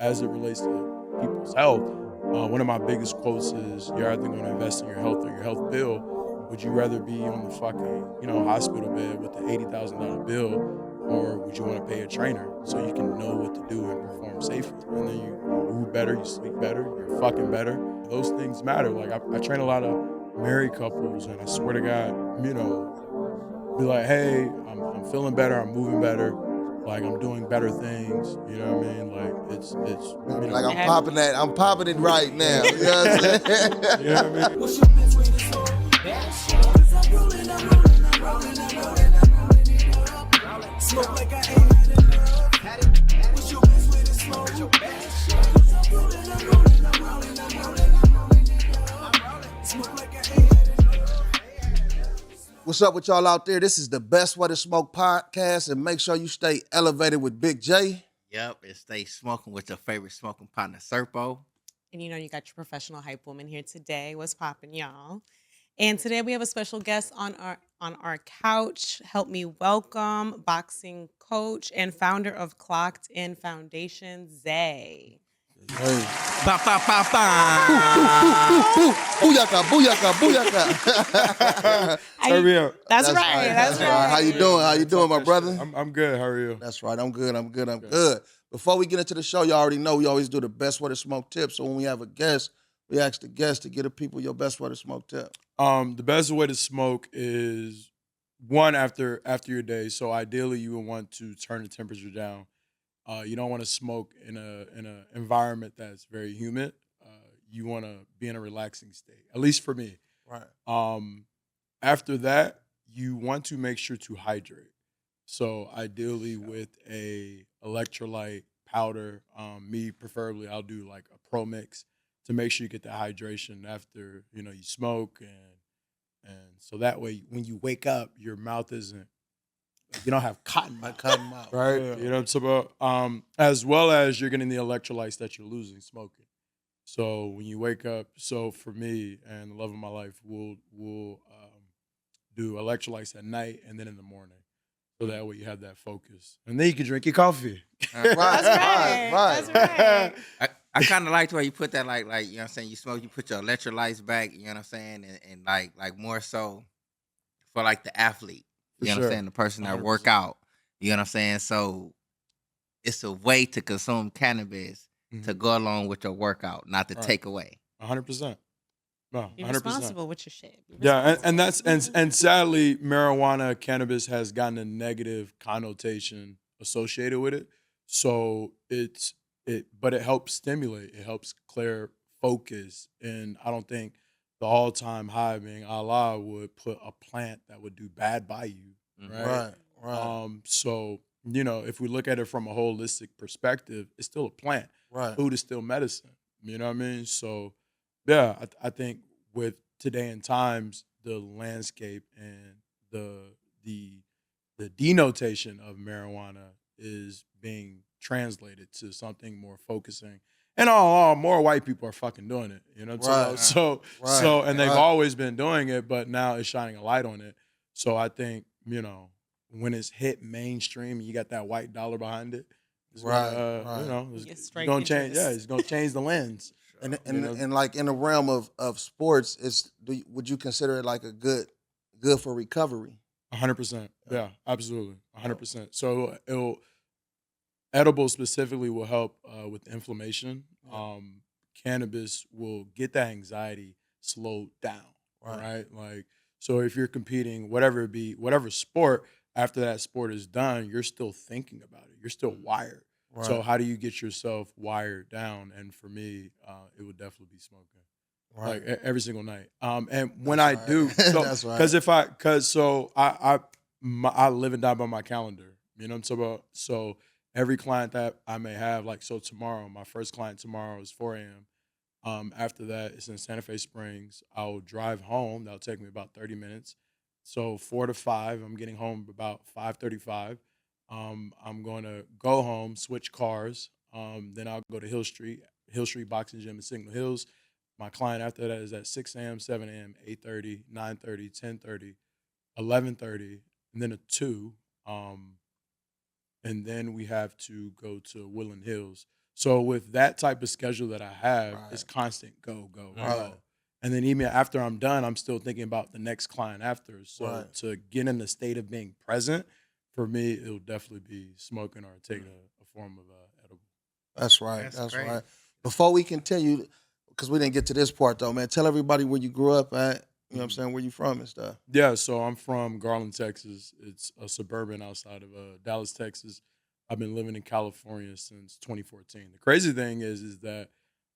as it relates to people's health, one of my biggest quotes is, "You're either going to invest in your health or your health bill. Would you rather be on the fucking, hospital bed with the $80,000 bill, or would you want to pay a trainer so you can know what to do and perform safely? And then you move better, you sleep better, you're fucking better. Those things matter. Like I train a lot of married couples, and I swear to God, be like, hey, I'm feeling better, I'm moving better, like I'm doing better things. You know what I mean? Like it's Like I'm popping it right now. You know what I'm saying? You know what I mean? What's your best way to smoke? Cause I'm rolling it up. Smoke like I ain't had enough. What's your best way to smoke? Cause I'm rolling it up. Smoke like I ain't had enough. What's up with y'all out there? This is the Best Way to Smoke podcast, and make sure you stay elevated with Big J. Yep, and stay smoking with your favorite smoking partner, Serpo. And you got your professional hype woman here today. What's poppin', y'all? And today we have a special guest on our couch. Help me welcome boxing coach and founder of Clocked In Foundation, Zay. Hey. Ba ba ba ba. Booyaka, booyaka, booyaka. Turn me up. That's right. That's right. How you doing? How you doing, my brother? I'm good. How are you? That's right. I'm good. Before we get into the show, you already know we always do the best way to smoke tips. So when we have a guest, we ask the guest to give the people your best way to smoke tip. The best way to smoke is one after your day. So ideally, you would want to turn the temperature down. You don't want to smoke in a environment that's very humid. You want to be in a relaxing state, at least for me. Right. After that, you want to make sure to hydrate. So ideally with a electrolyte powder, me preferably, I'll do like a Pro Mix to make sure you get the hydration after, you smoke. And so that way when you wake up, your mouth isn't, you don't have cotton mouth. Right? Yeah. You know what I'm about? As well as you're getting the electrolytes that you're losing smoking. So when you wake up, so for me and the love of my life, we'll do electrolytes at night and then in the morning. So that way you have that focus. And then you can drink your coffee. That's right. I kind of like the way you put that, like you know what I'm saying, you smoke, you put your electrolytes back, you know what I'm saying, and like more so for like the athlete, you know what I'm saying, the person that 100%. work out, you know what I'm saying, so it's a way to consume cannabis to go along with your workout, not to take away. 100%. No, 100%. Be responsible with your shit. Yeah, and sadly, marijuana, cannabis has gotten a negative connotation associated with it. So but it helps stimulate, it helps clear focus, and I don't think the all-time high being Allah would put a plant that would do bad by you, right? Right. So if we look at it from a holistic perspective, it's still a plant. Right. Food is still medicine. You know what I mean? So yeah, I think with today and times, the landscape and the denotation of marijuana is being translated to something more focusing. And all more white people are fucking doing it. You know what I'm saying? So and they've always been doing it, but now it's shining a light on it. So I think, when it's hit mainstream, you got that white dollar behind it. It's It's gonna change. Yeah, it's gonna change the lens. And like in the realm of sports, would you consider it like a good for recovery? 100%. Yeah, absolutely. 100%. So edible specifically will help with inflammation. Cannabis will get that anxiety slowed down. Right. Like, so if you're competing, whatever it be, whatever sport, after that sport is done, you're still thinking about it. You're still wired. Right. So how do you get yourself wired down? And for me, it would definitely be smoking. Right. Like every single night. And when I do, so, That's right. I live and die by my calendar. You know what I'm talking about? So every client that I may have, like, so tomorrow, my first client tomorrow is 4 a.m. After that, it's in Santa Fe Springs. I'll drive home. That'll take me about 30 minutes. So 4 to 5, I'm getting home about 5:35. I'm going to go home, switch cars. Then I'll go to Hill Street Boxing Gym in Signal Hills. My client after that is at 6 a.m., 7 a.m., 8:30, 9:30, 10:30, 11:30, and then a 2. And then we have to go to Woodland Hills. So with that type of schedule that I have, it's Right. constant go, go, Right. go. And then even after I'm done, I'm still thinking about the next client after. So Right. to get in the state of being present, for me, it'll definitely be smoking or taking a form of edible. That's right. That's That's crazy. right. Before we continue, because we didn't get to this part though, man. Tell everybody where you grew up at. You know what I'm saying? Where you from and stuff. Yeah, so I'm from Garland, Texas. It's a suburban outside of Dallas, Texas. I've been living in California since 2014. The crazy thing is that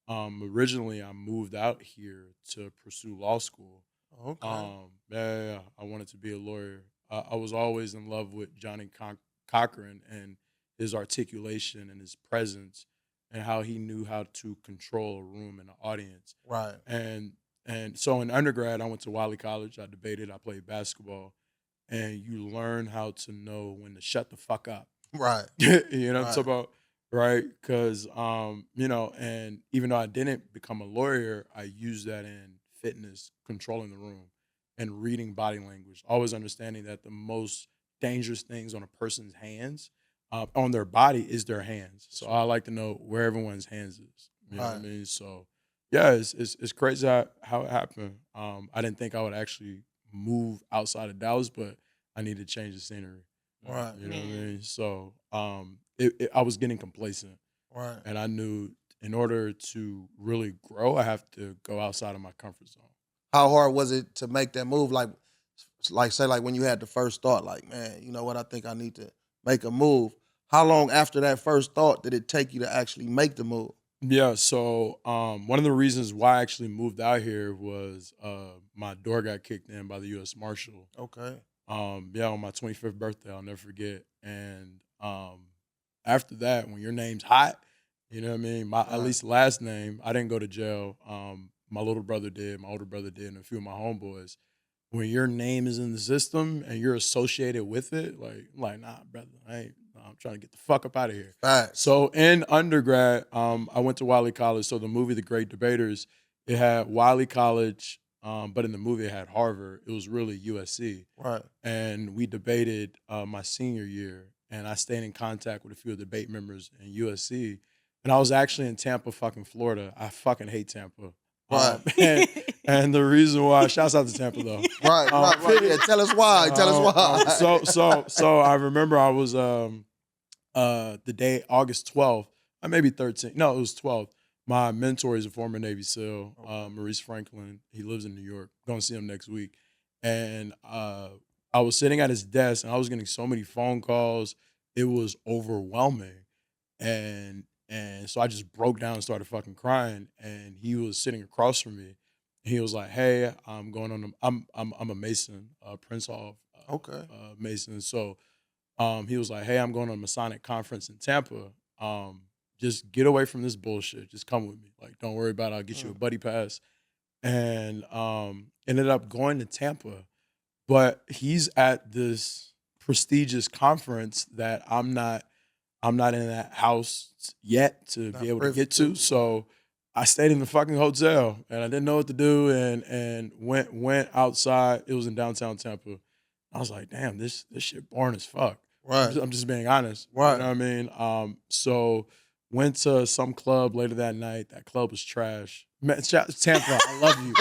originally I moved out here to pursue law school. Okay. Yeah. I wanted to be a lawyer. I was always in love with Johnny Cochran and his articulation and his presence and how he knew how to control a room and an audience. Right. And so in undergrad, I went to Wiley College. I debated. I played basketball, and you learn how to know when to shut the fuck up. Right. You know what I'm Right. talking about, right? Because and even though I didn't become a lawyer, I used that in fitness, controlling the room, and reading body language. Always understanding that the most dangerous things on a person's hands, on their body, is their hands. So I like to know where everyone's hands is. You know what I Right. mean? So yeah, it's crazy how it happened. I didn't think I would actually move outside of Dallas, but I need to change the scenery. Right. You know what I Man. mean? So I was getting complacent, Right. and I knew in order to really grow, I have to go outside of my comfort zone. How hard was it to make that move? Like say like when you had the first thought, like, man, you know what? I think I need to make a move. How long after that first thought did it take you to actually make the move? Yeah, so one of the reasons why I actually moved out here was my door got kicked in by the U.S. Marshal. Okay. On my 25th birthday, I'll never forget. And after that, when your name's hot, you know what I mean? My Right. at least last name, I didn't go to jail. My little brother did, my older brother did, and a few of my homeboys. When your name is in the system and you're associated with it, I'm like, nah, brother, I'm trying to get the fuck up out of here. Facts. So in undergrad, I went to Wiley College. So the movie The Great Debaters, it had Wiley College, but in the movie it had Harvard. It was really USC. Right. And we debated my senior year, and I stayed in contact with a few of the debate members in USC. And I was actually in Tampa, fucking Florida. I fucking hate Tampa. Right. And the reason why, shouts out to Tampa though. Right. Right. Yeah. Tell us why. Tell us why. So I remember I was the day August 12th, maybe 13th. No, it was 12th. My mentor is a former Navy SEAL, Maurice Franklin. He lives in New York. Going to see him next week. And I was sitting at his desk, and I was getting so many phone calls. It was overwhelming. And so I just broke down and started fucking crying. And he was sitting across from me. He was like, "Hey, I'm going on. I'm a Mason, Prince Hall, Okay. Mason. So he was like, "Hey, I'm going to a Masonic conference in Tampa. Just get away from this bullshit. Just come with me. Like, don't worry about it. I'll get you a buddy pass." And ended up going to Tampa, but he's at this prestigious conference that I'm not in that house yet to Not be able to privy get to. to. So I stayed in the fucking hotel, and I didn't know what to do, and went outside. It was in downtown Tampa. I was like, damn, this shit boring as fuck. Right. I'm just being honest. Right. You know what I mean? So went to some club later that night. That club was trash. Tampa, I love you.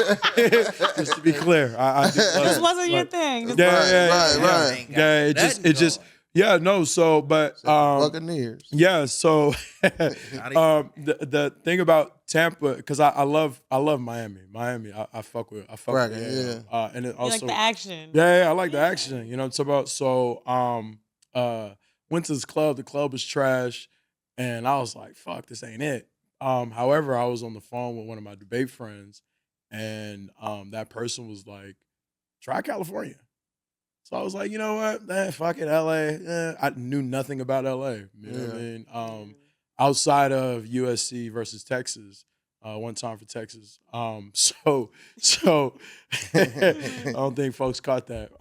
Just to be clear, I do love This you. wasn't your Like, thing. Right, yeah. Ain't got Yeah, it nothing just going. yeah, no, so but Buccaneers. yeah, so Not the thing about Tampa, because I love Miami. I fuck with Bragging, it. And it You like also the action. yeah, I like the action. You know what I'm talking about? So went to this club. The club was trash, and I was like, "Fuck, this ain't it." However, I was on the phone with one of my debate friends, and that person was like, "Try California." So I was like, you know what, man, fuck it, LA. I knew nothing about LA. You know what I mean? Outside of USC versus Texas, one time for Texas. So I don't think folks caught that.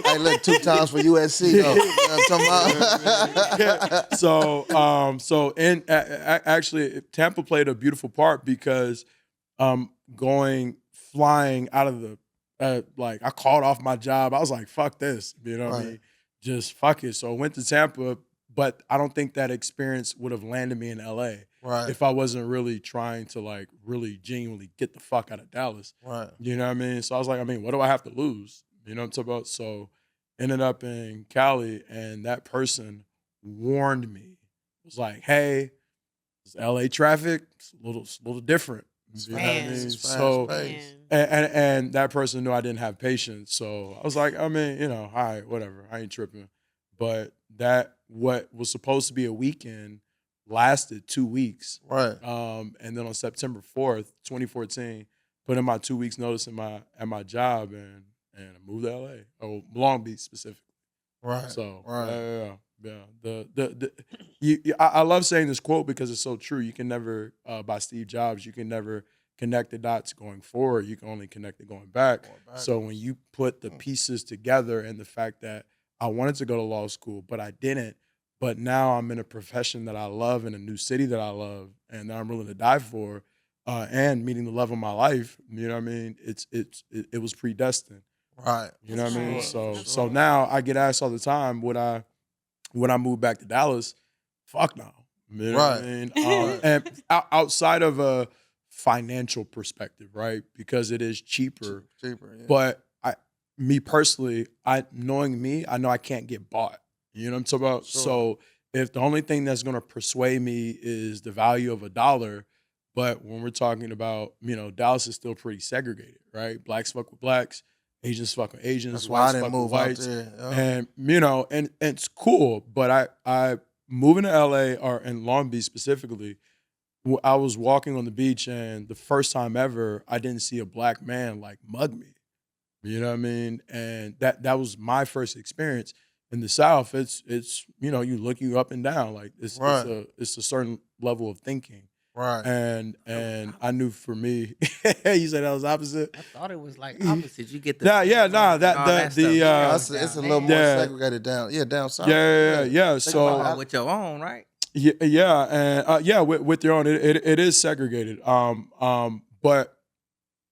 Hey, look, 2 times for USC though. You know what I'm talking about? So actually, Tampa played a beautiful part because flying out of the like I called off my job. I was like, fuck this, you know what I Right. mean? Just fuck it. So I went to Tampa, but I don't think that experience would have landed me in LA Right. if I wasn't really trying to like really genuinely get the fuck out of Dallas. Right. You know what I mean? So I was like, I mean, what do I have to lose? You know what I'm talking about? So ended up in Cali, and that person warned me. It was like, hey, it's LA traffic. It's a little different. You know what I Man. mean? It's So fast-paced. and that person knew I didn't have patience. So I was like, I mean, you know, all right, whatever. I ain't tripping. But that what was supposed to be a weekend lasted 2 weeks. Right. And then on September 4th, 2014, put in my 2 weeks notice at my job and I moved to LA. Oh, Long Beach specifically. Right. So right. yeah. I love saying this quote because it's so true. You can never by Steve Jobs, you can never connect the dots going forward. You can only connect it going back. So when you put the pieces together and the fact that I wanted to go to law school, but I didn't. But now I'm in a profession that I love in a new city that I love and that I'm willing to die for, and meeting the love of my life. You know what I mean? It was predestined. Right. You know what I mean? Right. So now I get asked all the time, would I move back to Dallas? Fuck no. You know what I mean? And outside of a financial perspective, right? Because it is cheaper. Cheaper. Yeah. But me personally, knowing me, I know I can't get bought. You know what I'm talking about? Sure. So if the only thing that's gonna persuade me is the value of $1, but when we're talking about, you know, Dallas is still pretty segregated, right? Blacks fuck with blacks, Asians fuck with Asians, That's why I whites didn't fuck move with out whites. there. Yeah. And you know, and it's cool, but I moving to LA or in Long Beach specifically, I was walking on the beach and the first time ever I didn't see a black man like mug me. You know what I mean? And that was my first experience. In the South, it's you know, you look you up and down. Like it's a certain level of thinking. Right. And I knew for me, you said that was opposite. I thought it was like opposite. You get the It's a little more segregated down. Yeah, down south. Yeah. So with your own, right? With your own, it is segregated. But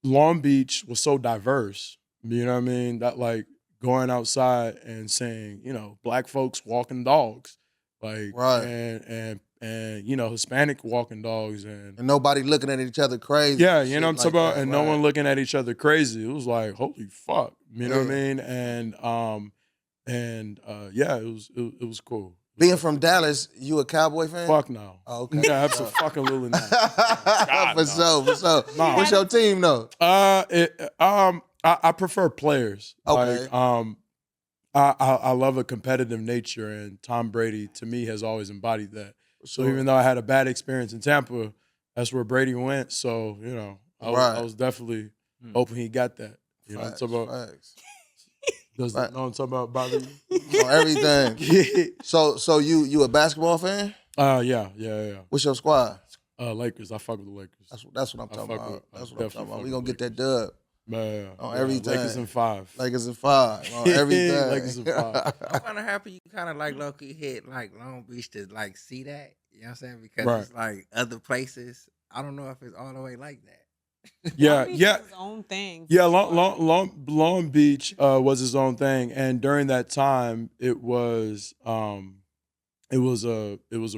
Long Beach was so diverse. You know what I mean? That like going outside and saying, you know, black folks walking dogs, like and you know, Hispanic walking dogs and nobody looking at each other crazy. Yeah, you know what I'm talking about? And no one looking at each other crazy. It was like, holy fuck. You know what I mean? And it was cool. Being from Dallas, you a Cowboy fan? Fuck no. Oh, okay. Yeah, absolutely not. For sure. No. What's your team though? I prefer players. Okay. Like, I love a competitive nature, and Tom Brady to me has always embodied that. So even though I had a bad experience in Tampa, that's where Brady went. So you know, I was definitely hoping he got that. You know what I'm talking about? Know what I'm talking about, Bobby? On everything. So you a basketball fan? Yeah. What's your squad? Lakers. I fuck with the Lakers. That's what I'm talking about. That's what I'm talking about. We gonna get that Lakers. dub. Man, On everything. Lakers in 5. Lakers in 5. On everything. Lakers in 5. I'm kind of happy you kind of like low-key hit like Long Beach to like see that. You know what I'm saying? Because it's like other places. I don't know if it's all the way like that. Long Beach is his own thing. Yeah, Long Beach was his own thing, and during that time, it was a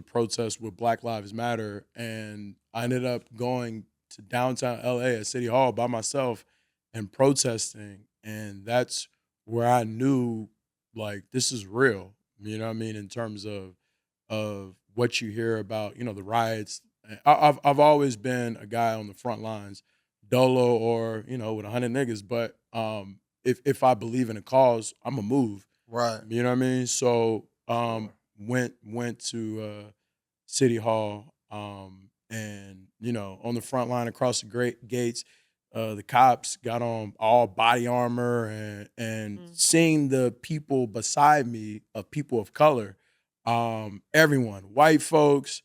protest with Black Lives Matter, and I ended up going to downtown LA at City Hall by myself and protesting, and that's where I knew like this is real. You know what I mean? In terms of what you hear about, you know, the riots. I've always been a guy on the front lines, dolo or, you know, with 100 niggas. But if I believe in a cause, I'm a move. Right. You know what I mean? So went to City Hall and, you know, on the front line across the great gates, the cops got on all body armor and seeing the people beside me of people of color, everyone, white folks,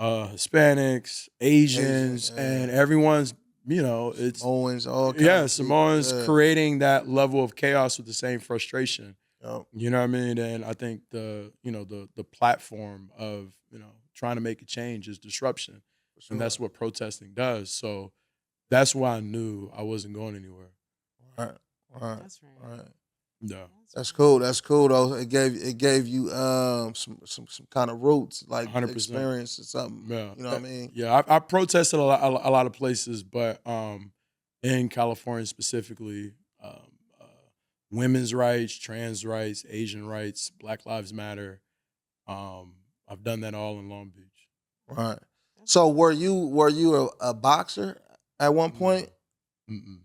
Hispanics, Asians, and everyone's, you know, it's Samoans, all Samoans creating that level of chaos with the same frustration. Yep. You know what I mean? And I think the platform of, you know, trying to make a change is disruption. Sure. And that's what protesting does. So that's why I knew I wasn't going anywhere. Right. That's right. Yeah. That's cool. That's cool though. It gave you some kind of roots, like 100%. experience or something. Yeah. You know what I mean? Yeah, I protested a lot of places, but in California specifically, uh, women's rights, trans rights, Asian rights, Black Lives Matter. I've done that all in Long Beach. Right. So were you a boxer at one point? Mm-mm.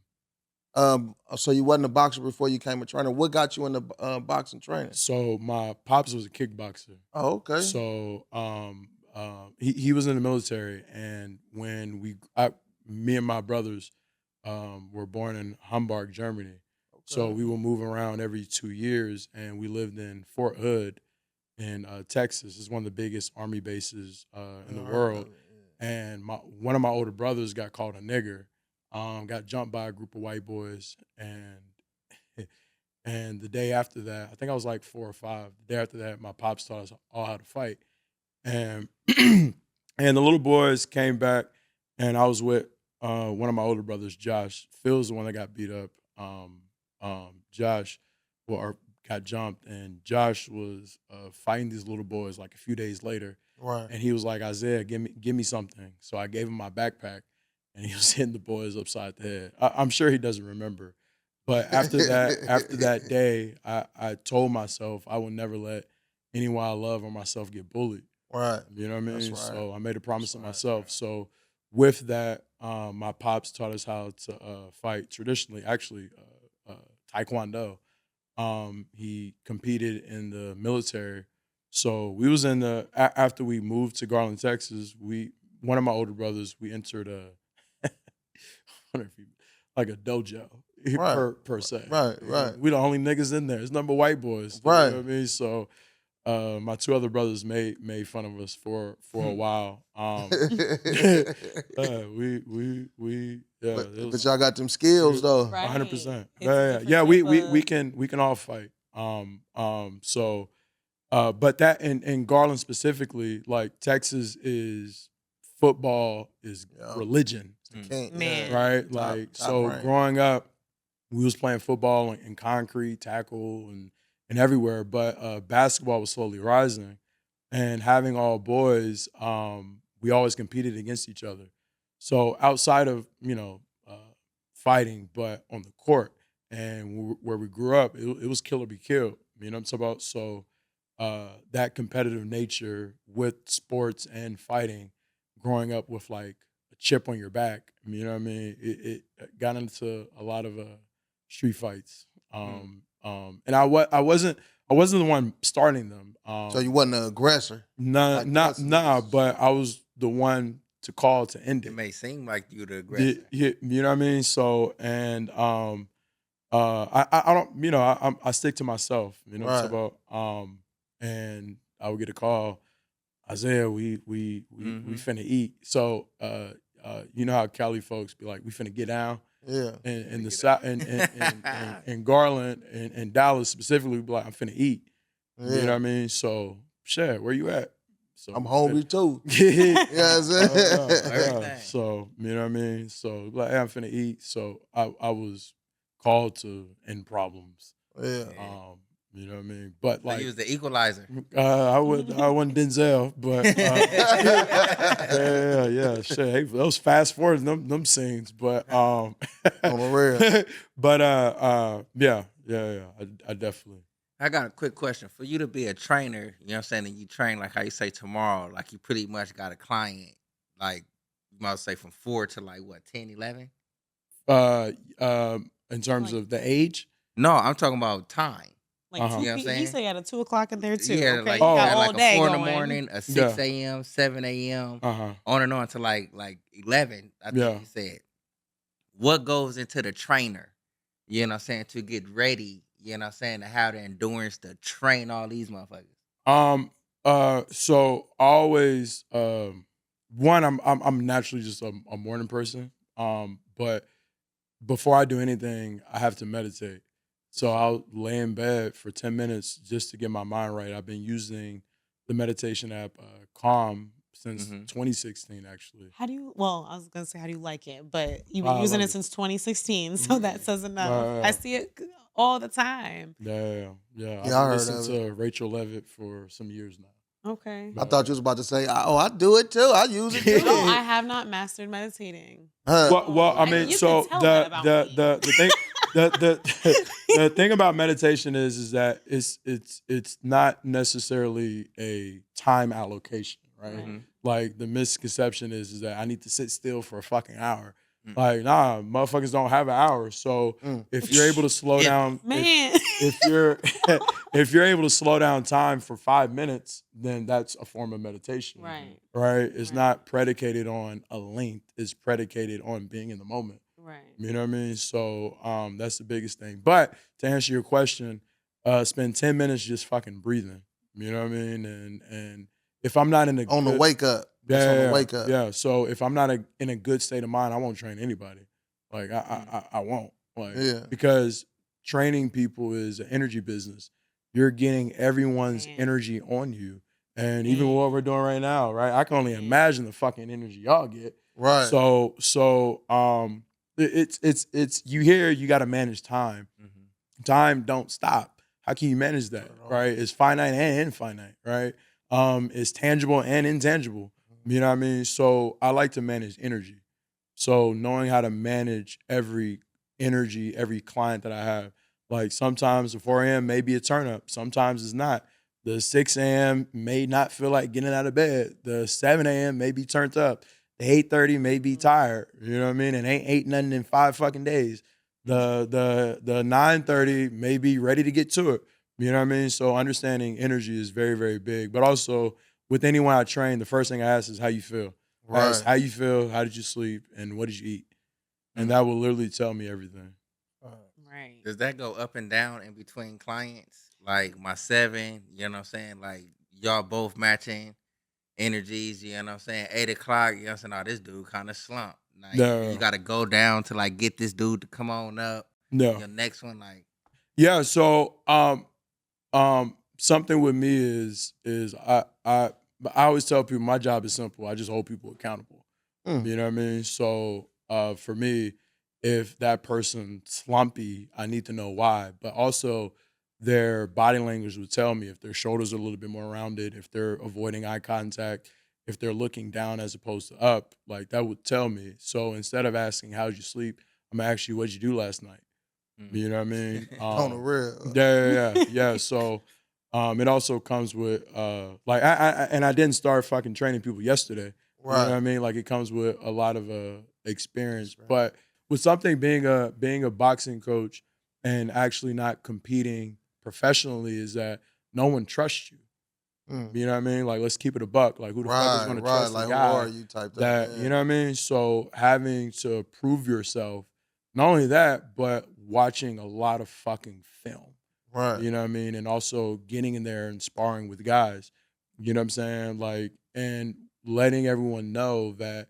So you wasn't a boxer before you came a trainer. What got you into boxing training? So my pops was a kickboxer. Oh, okay. So he was in the military, and when me and my brothers were born in Hamburg, Germany. So Okay. we would move around every 2 years, and we lived in Fort Hood in Texas. It's one of the biggest army bases in the world. And one of my older brothers got called a nigger, got jumped by a group of white boys, and the day after that, I think I was like 4 or 5. The day after that, my pops taught us all how to fight, and and the little boys came back, and I was with one of my older brothers, Josh. Phil's the one that got beat up. Josh, or got jumped, and Josh was fighting these little boys like a few days later. Right. And he was like, Isaiah, give me something. So I gave him my backpack, and he was hitting the boys upside the head. I'm sure he doesn't remember, but after that day, I told myself I would never let anyone I love or myself get bullied. Right. You know what I mean? That's right. So I made a promise to That's right, myself. right. So with that, my pops taught us how to fight traditionally, actually, Taekwondo. He competed in the military. So we was in after we moved to Garland, Texas, one of my older brothers, we entered I wonder if like a dojo Right. per se. Right, You know, right. we the only niggas in there. It's number white boys. You Right. know what I mean? So my 2 other brothers made fun of us for a while. But y'all got them skills though. Right. 100%. It's a Yeah, different yeah. type We can all fight. So, but that in Garland specifically, like Texas is football is Yeah. religion, Man. right? Like top so, rank. growing up, we was playing football in concrete, tackle, and everywhere. But basketball was slowly rising, and having all boys, we always competed against each other. So outside of fighting, but on the court and where we grew up, it was kill or be killed. You know what I'm talking about? So that competitive nature with sports and fighting, growing up with like a chip on your back, you know what I mean? It got into a lot of street fights, and I wasn't the one starting them. So you wasn't an aggressor. Nah, like nah, us. nah. But I was the one to call to end It it. may seem like you the aggressor. You know what I mean? So and I don't, I stick to myself. You know what I'm talking about? And I would get a call, Isaiah, we finna eat. So you know how Cali folks be like, we finna get down. Yeah. And the South and Garland and Dallas specifically, we be like, I'm finna eat. Yeah. You know what I mean? So shit, where you at? So I'm hungry too. yeah. You know what I'm saying? Everything. So you know what I mean? So like, hey, I'm finna eat. So I was called to end problems. Yeah. You know what I mean? But So like you was the equalizer. I wasn't Denzel, but yeah, shit. Hey, those fast forward them scenes, but On the real. but yeah. I definitely. I got a quick question. For you to be a trainer, you know what I'm saying, and you train like how you say tomorrow, like you pretty much got a client, like you might say from 4 to like what, 10, 11? In terms of the age, No, I'm talking about time. Like Uh-huh. two You know what I'm he saying? said at a 2 o'clock in there too. Yeah, Okay, like, you Oh. got yeah, all like a day 4 in the going. morning, a 6 a.m., 7 a.m., on and on to like 11, I think Yeah. you said. What goes into the trainer, you know what I'm saying, to get ready, you know what I'm saying, to have the endurance to train all these motherfuckers? So always, one, I'm naturally just a morning person. But before I do anything, I have to meditate. So I'll lay in bed for 10 minutes just to get my mind right. I've been using the meditation app Calm since 2016, actually. How do you? Well, I was gonna say how do you like it, but you've I been using love it it. since 2016, so that says enough. Right. I see it all the time. Yeah. Yeah, I've I heard listened of to Rachel Levitt for some years now. Okay. I thought you was about to say, "Oh, I do it too. I use it too." No, I have not mastered meditating. Well, I And mean, you so can tell that about me. the thing the thing about meditation is that it's not necessarily a time allocation, right? Right. Like the misconception is that I need to sit still for a fucking hour. Mm. Like, nah, motherfuckers don't have an hour. So if you're able to slow Yeah. down, Man. if you're if you're able to slow down time for 5 minutes, then that's a form of meditation. Right. Right? It's Right. not predicated on a length, it's predicated on being in the moment. Right. You know what I mean? So that's the biggest thing. But to answer your question, spend 10 minutes just fucking breathing. You know what I mean? And if I'm not in a On the good, wake up. Just on the wake up. yeah. So if I'm not in a good state of mind, I won't train anybody. Like I won't. Like Yeah. because training people is an energy business. You're getting everyone's Man. energy on you. And even what we're doing right now, right? I can only imagine the fucking energy y'all get. Right. So it's you hear you got to manage time. Time don't stop. How can you manage that? Right? It's finite and infinite, right? It's tangible and intangible. You know what I mean? So I like to manage energy. So knowing how to manage every energy, every client that I have. Like sometimes the 4 a.m. may be a turn up. Sometimes it's not. The 6 a.m. may not feel like getting out of bed. The 7 a.m. may be turned up. The 8:30 may be tired. You know what I mean? And ain't ate nothing in 5 fucking days. The 9:30 may be ready to get to it. You know what I mean? So understanding energy is very, very big. But also with anyone I train, the first thing I ask is how you feel. I ask how you feel, how did you sleep, and what did you eat? And that will literally tell me everything. Right. Does that go up and down in between clients? Like my 7, you know what I'm saying? Like y'all both matching energies, you know what I'm saying? 8 o'clock, you know what I'm saying? Oh, this dude kind of slumped. Like, No. you got to go down to like get this dude to come on up. No. Your next one, like, Yeah, so something with me is I always tell people my job is simple. I just hold people accountable. You know what I mean? So for me, if that person's slumpy, I need to know why. But also their body language would tell me if their shoulders are a little bit more rounded, if they're avoiding eye contact, if they're looking down as opposed to up, like that would tell me. So instead of asking how'd you sleep, I'm gonna ask you what'd you do last night. You know what I mean? On the real. Yeah. So it also comes with like I didn't start fucking training people yesterday. You know what I mean? Like it comes with a lot of experience. But with something being a boxing coach and actually not competing professionally is that no one trusts you. You know what I mean? Like let's keep it a buck. Like who the fuck is gonna trust like the guy who are you type that thing. you know what I mean? So having to prove yourself, not only that, but watching a lot of fucking film. Right. You know what I mean? And also getting in there and sparring with guys. You know what I'm saying? Like, and letting everyone know that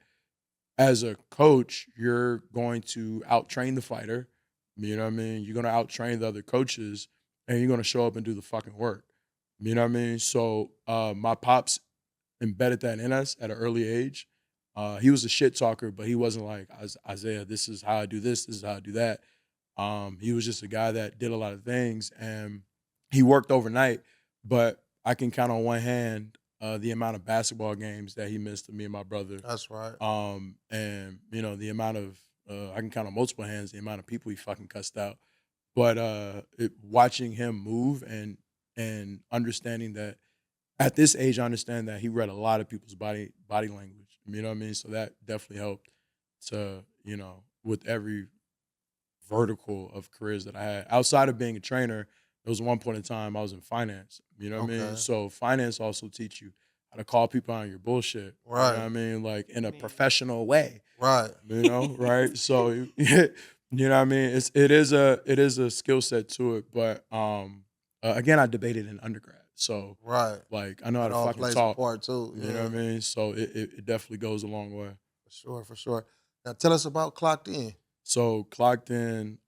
as a coach, you're going to out-train the fighter. You know what I mean? You're going to out-train the other coaches, and you're going to show up and do the fucking work. You know what I mean? So my pops embedded that in us at an early age. He was a shit talker, but he wasn't like, Isaiah, this is how I do this is how I do that. He was just a guy that did a lot of things, and he worked overnight, but I can count on one hand the amount of basketball games that he missed to me and my brother. That's right. And you know, the amount of I can count on multiple hands the amount of people he fucking cussed out. But watching him move and understanding that at this age, I understand that he read a lot of people's body language. You know what I mean? So that definitely helped to, you know, with every vertical of careers that I had. Outside of being a trainer, there was one point in time I was in finance. You know what I mean? So finance also teach you how to call people on your bullshit. Right. You know what I mean? Like in a professional way. Right. You know, right? So you know what I mean? It is a skill set to it. But again, I debated in undergrad. So right. Like I know how it to all fucking plays talk. A part too. You know what I mean? So it definitely goes a long way. For sure. Now tell us about Clocked In. So Clocked In,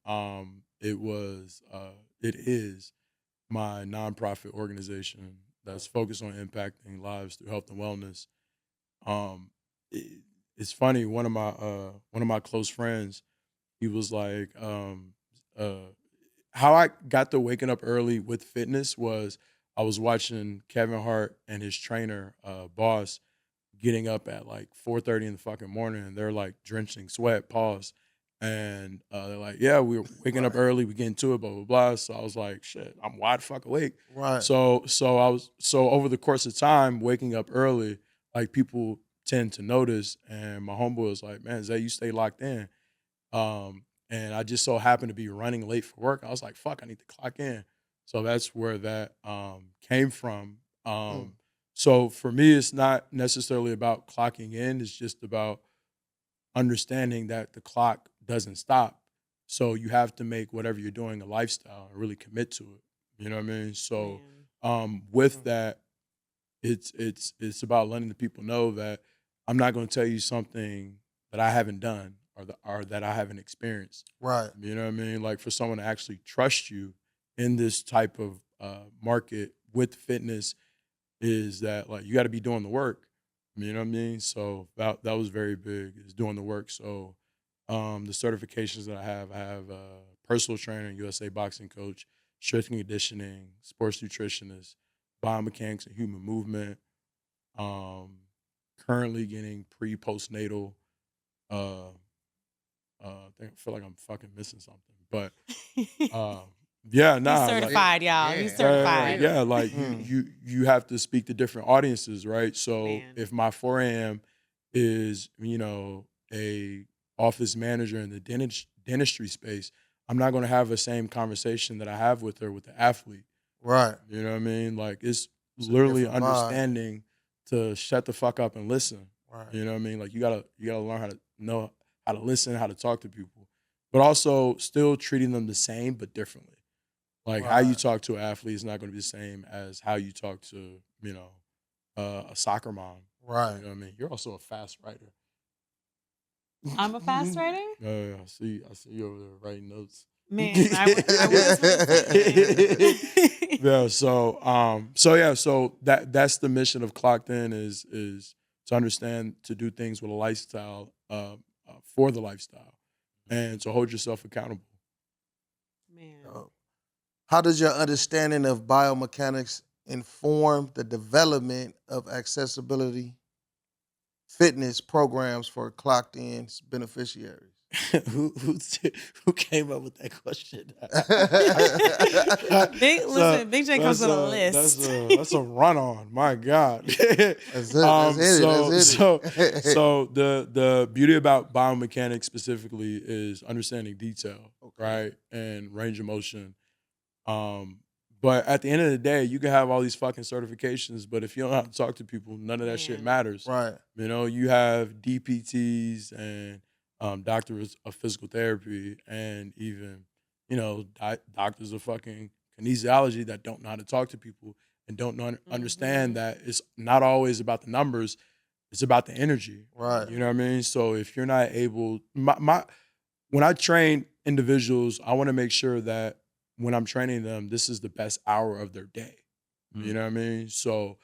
it is my nonprofit organization that's focused on impacting lives through health and wellness. It's funny. One of my close friends, he was like, how I got to waking up early with fitness was I was watching Kevin Hart and his trainer, Boss, getting up at like 4:30 in the fucking morning, and they're like drenching sweat, pause. And they're like, yeah, we were waking up Right. early, we getting to it, blah, blah, blah. So I was like, shit, I'm wide fuck awake. Right. So over the course of time, waking up early, like people tend to notice. And my homeboy was like, man, Zay, you stay locked in. And I just so happened to be running late for work. I was like, fuck, I need to clock in. So that's where that came from. Mm. So for me, it's not necessarily about clocking in. It's just about understanding that the clock doesn't stop. So you have to make whatever you're doing a lifestyle and really commit to it. You know what I mean? So with Mm. that, it's about letting the people know that I'm not going to tell you something that I haven't done or that I haven't experienced. Right. You know what I mean? Like for someone to actually trust you in this type of market with fitness is that like you got to be doing the work. You know what I mean? So that was very big is doing the work. So the certifications that I have personal trainer, USA boxing coach, strength and conditioning, sports nutritionist, biomechanics and human movement. Currently getting pre-postnatal. I feel like I'm fucking missing something, but yeah, He's nah, like certified, y'all. He's Yeah. certified. yeah, like Mm. you have to speak to different audiences, right? So Man. if my 4 a.m. is a office manager in the dentistry space, I'm not going to have the same conversation that I have with her with the athlete. Right. You know what I mean? Like it's It's a literally different vibe. understanding to shut the fuck up and listen. Right. You know what I mean? Like you gotta learn how to know how to listen, how to talk to people, but also still treating them the same but differently. Like how you Right. talk to an athlete is not going to be the same as how you talk to a soccer mom. Right. You know what I mean? You're also a fast writer. I'm a fast writer? Yeah, I see you over there writing notes. Man, I was listening. Yeah, so that's the mission of Clocked In is to understand to do things with a lifestyle for the lifestyle and to hold yourself accountable. Man. How does your understanding of biomechanics inform the development of accessibility fitness programs for clocked in beneficiaries? who came up with that question? Big J comes with a list. That's a run on. My God. That's it. So the beauty about biomechanics specifically is understanding detail, right, and range of motion. But at the end of the day, you can have all these fucking certifications, but if you don't know how to talk to people, none of that shit Man. matters. Right. You have DPTs and doctors of physical therapy and even, doctors of fucking kinesiology that don't know how to talk to people and don't understand that it's not always about the numbers, it's about the energy. Right. You know what I mean? So if you're not able, when I train individuals, I want to make sure that when I'm training them, this is the best hour of their day. You know what I mean? So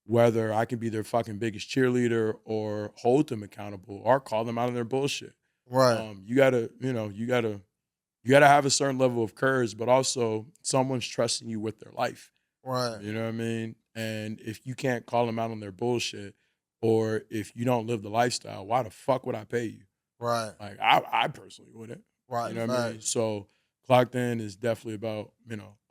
whether I can be their fucking biggest cheerleader or hold them accountable or call them out on their bullshit. Right. You gotta have a certain level of courage, but also someone's trusting you with their life. Right. You know what I mean? And if you can't call them out on their bullshit, or if you don't live the lifestyle, why the fuck would I pay you? Right. Like I personally wouldn't. Right. You know what I mean? So Clocked In is definitely about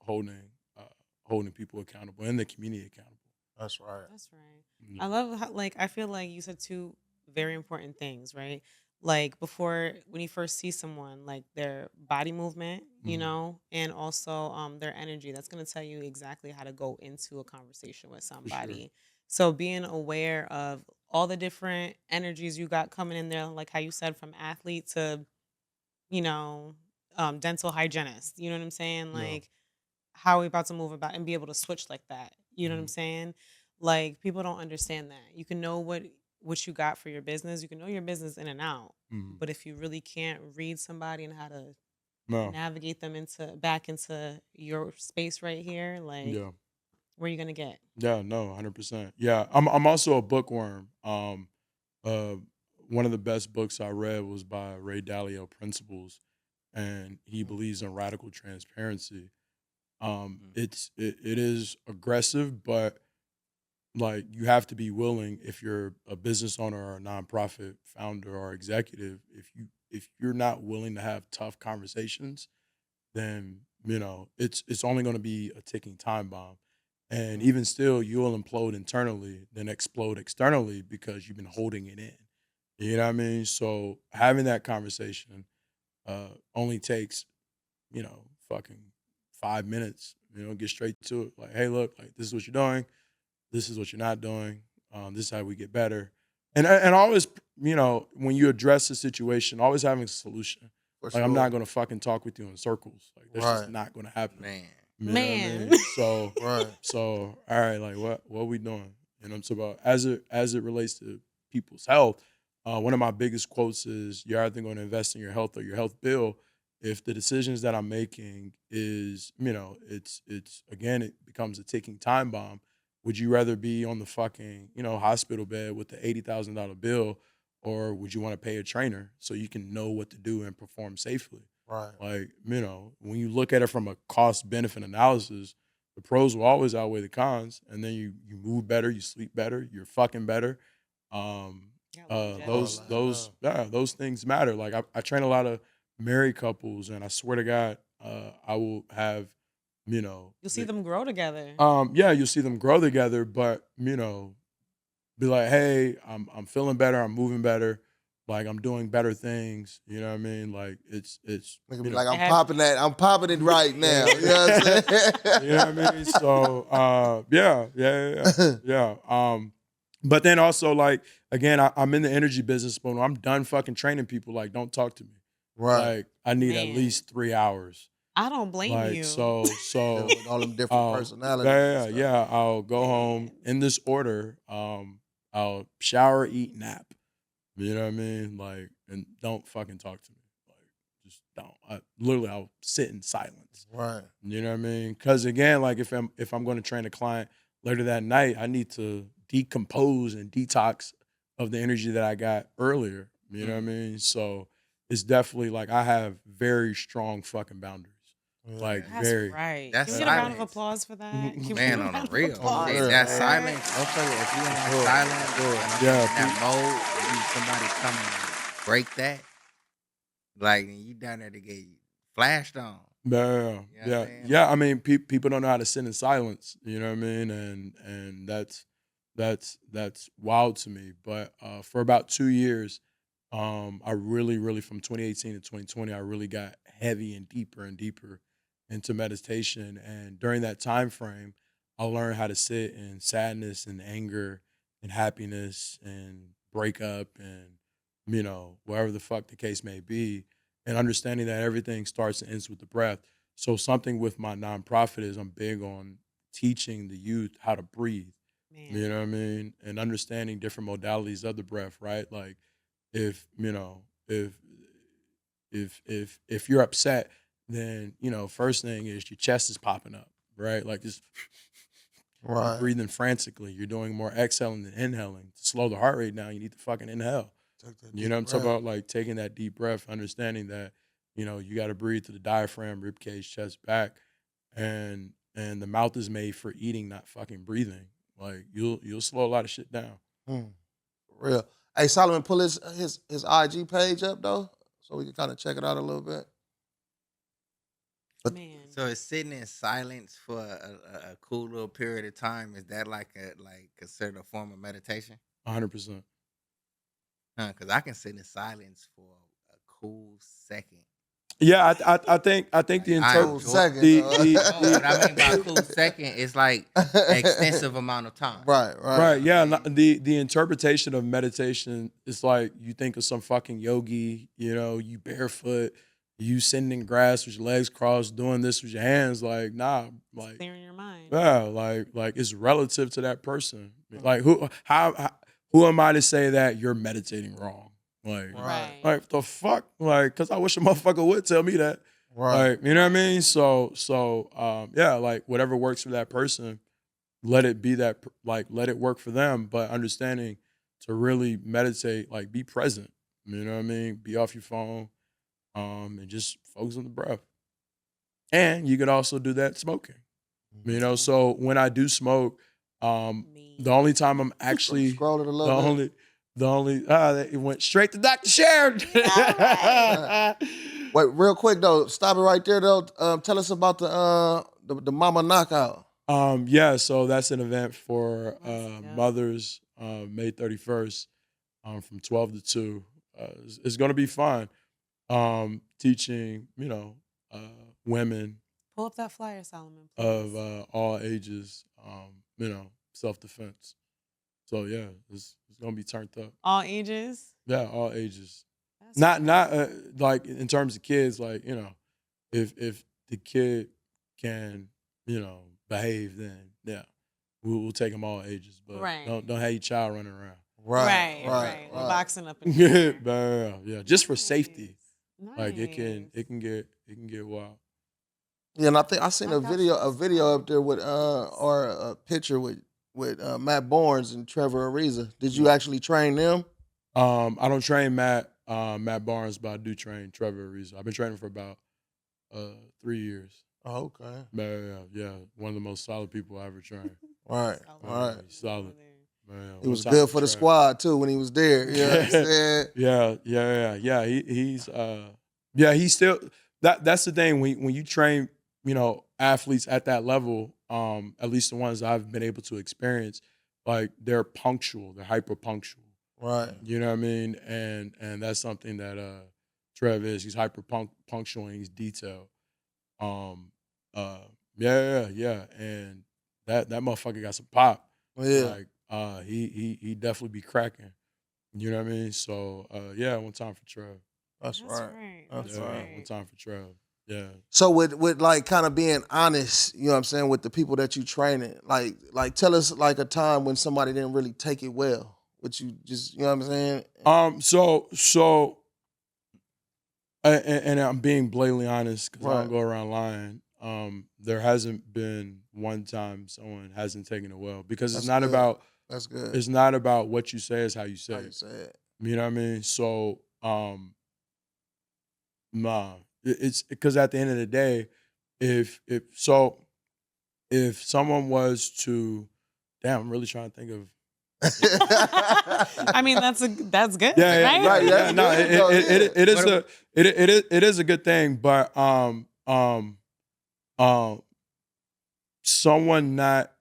holding people accountable and the community accountable. That's right. That's right. I love how, I feel like you said two very important things, right? Like before, when you first see someone, like their body movement, and also their energy, that's going to tell you exactly how to go into a conversation with somebody. So being aware of all the different energies you got coming in there, like how you said, from athlete to, dental hygienist, you know what I'm saying? Like, how are we about to move about and be able to switch like that? You know what I'm saying? Like, people don't understand that. You can know what you got for your business. You can know your business in and out. But if you really can't read somebody and how to navigate them back into your space right here, like, where are you gonna get? Yeah, no, 100%. Yeah, I'm also a bookworm. One of the best books I read was by Ray Dalio, Principles. and he believes in radical transparency. Mhm. It is aggressive, but like you have to be willing if you're a business owner or a nonprofit founder or executive, if you're not willing to have tough conversations, then it's only going to be a ticking time bomb. And Mhm. even still, you'll implode internally, then explode externally because you've been holding it in. You know what I mean? So having that conversation only takes, fucking 5 minutes. Get straight to it. Like, hey, look, like this is what you're doing. This is what you're not doing. This is how we get better. And always, when you address the situation, always having a solution. For Like I'm not sure. gonna fucking talk with you in circles. Like that's just Right. not gonna happen. Man. You know what I Man. mean? So Right. so all right, like what we doing? I'm talking about as it relates to people's health. One of my biggest quotes is you're either going to invest in your health or your health bill. If the decisions that I'm making is, it's again, it becomes a ticking time bomb. Would you rather be on the fucking, hospital bed with the $80,000 bill, or would you want to pay a trainer so you can know what to do and perform safely? Right. Like, when you look at it from a cost benefit analysis, the pros will always outweigh the cons, and then you move better, you sleep better, you're fucking better. Um, Yeah, those longevity. those things matter. Like I train a lot of married couples, and I swear to God, I will have, You'll see them grow together. yeah, you'll see them grow together, but be like, hey, I'm feeling better, I'm moving better, like I'm doing better things. You know what I mean? Like it's Nigga you be know, like, I'm Have- popping that. I'm popping it right now. You know what I'm saying? you know what I mean? So yeah. But then also like again, I'm in the energy business, but when I'm done fucking training people, like don't talk to me. Right. Like I need at Man. least 3 hours. I don't blame Like you. so Dealing with all them different personalities. yeah, and yeah. stuff. I'll go home Man. in this order. I'll shower, eat, nap. You know what I mean? Like, and don't fucking talk to me. Like, just don't. I'll sit in silence. Right. You know what I mean? Because again, like if I'm going to train a client later that night, I need to decompose and detox of the energy that I got earlier. You know what I mean? So it's definitely like I have very strong fucking boundaries. Yeah. Like That's very. right. That's Can we get a round of silence. applause for that? Can we Man, get a on the round of real. applause Yeah. Shit, for that Yeah. silence. that? Motherfucker, if you in that Sure. silence, Sure. and I'm Yeah, in that mode, and you somebody come and break that, like, and you down there to get flashed on. Yeah, You know what I'm yeah, saying? yeah. I mean, people don't know how to sit in silence. You know what I mean? And that's wild to me. But for about 2 years, I really from 2018 to 2020, I really got heavy and deeper into meditation. And during that time frame, I learned how to sit in sadness and anger and happiness and breakup and whatever the fuck the case may be, and understanding that everything starts and ends with the breath. So something with my nonprofit is I'm big on teaching the youth how to breathe. Man. You know what I mean? And understanding different modalities of the breath, right? Like if, if you're upset, then, first thing is your chest is popping up, right? Like it's you're Right. breathing frantically. You're doing more exhaling than inhaling. To slow the heart rate down, you need to fucking inhale. Take that You know what I'm deep talking breath. about? Like taking that deep breath, understanding that, you got to breathe through the diaphragm, rib cage, chest, back, and the mouth is made for eating, not fucking breathing. Like you'll slow a lot of shit down. For real. Hey, Solomon, pull his IG page up though, so we can kind of check it out a little bit. But- Man. So it's sitting in silence for a cool little period of time. Is that like considered a form of meditation? 100%. Because I can sit in silence for a cool second. Yeah, I think the I interpret Cool enjoy- second. the- though. No, what I mean by a cool second is like extensive amount of time. Right. right, yeah. The interpretation of meditation is like you think of some fucking yogi, you barefoot, you sitting in grass with your legs crossed, doing this with your hands. Like, nah, like Clearing your mind. yeah, like it's relative to that person. Like who am I to say that you're meditating wrong? Like, Right. like the fuck? Like, cause I wish a motherfucker would tell me that. Right. Like, you know what I mean? So yeah, like whatever works for that person, let it be that, like, let it work for them. But understanding to really meditate, like, be present. You know what I mean? Be off your phone. and just focus on the breath. And you could also do that smoking. You know, so when I do smoke, the only time I'm actually Scroll it a the little bit. only it went straight to Dr. Sharon. Wait, real quick though, stop it right there though. Tell us about the Mama Knockout. Yeah, so that's an event for Let's go. mothers, May 31st, from 12 to 2. It's going to be fun. Teaching, women Pull up that flyer, Solomon, of please. all ages, self-defense. So yeah, it's going to be turned up. All ages. Yeah, all ages. That's Not cool. like in terms of kids, like, if the kid can, behave, then yeah, we'll take them all ages, but Right. don't have your child running around. Right. We're boxing up in here. Yeah, just for safety. Nice. Like it can get wild. Yeah, and I think I seen a Knockout video shows. up there with or a picture with Matt Barnes and Trevor Ariza. Did you actually train them? I don't train Matt Barnes, but I do train Trevor Ariza. I've been training for about 3 years. Oh, okay. Yeah, one of the most solid people I ever trained. Right. He's solid. Man, He was good for the squad too when he was there. You know what I'm saying? Yeah. He's still that's the thing when you train, athletes at that level, at least the ones I've been able to experience, like they're punctual, they're hyper punctual. Right. You know what I mean? And that's something that Trev is. He's hyper punctual and he's detailed. Yeah. And that motherfucker got some pop. Yeah. Like he definitely be cracking. You know what I mean? So one time for Trev. That's right. That's right. One time for Trev. Yeah. So with like kind of being honest, you know what I'm saying, with the people that you training, like tell us like a time when somebody didn't really take it well, but you just, you know what I'm saying? So and I'm being blatantly honest because I Right. don't go around lying. There hasn't been one time someone hasn't taken it well because That's it's not good. about That's good. it's not about what you say, it's how you say How it. you say it. You know what I mean? So nah, it's because at the end of the day, if someone was to, damn, I'm really trying to think of. I mean, that's good. Yeah, right? Right, that's no, good, though, it is a good thing, but someone not,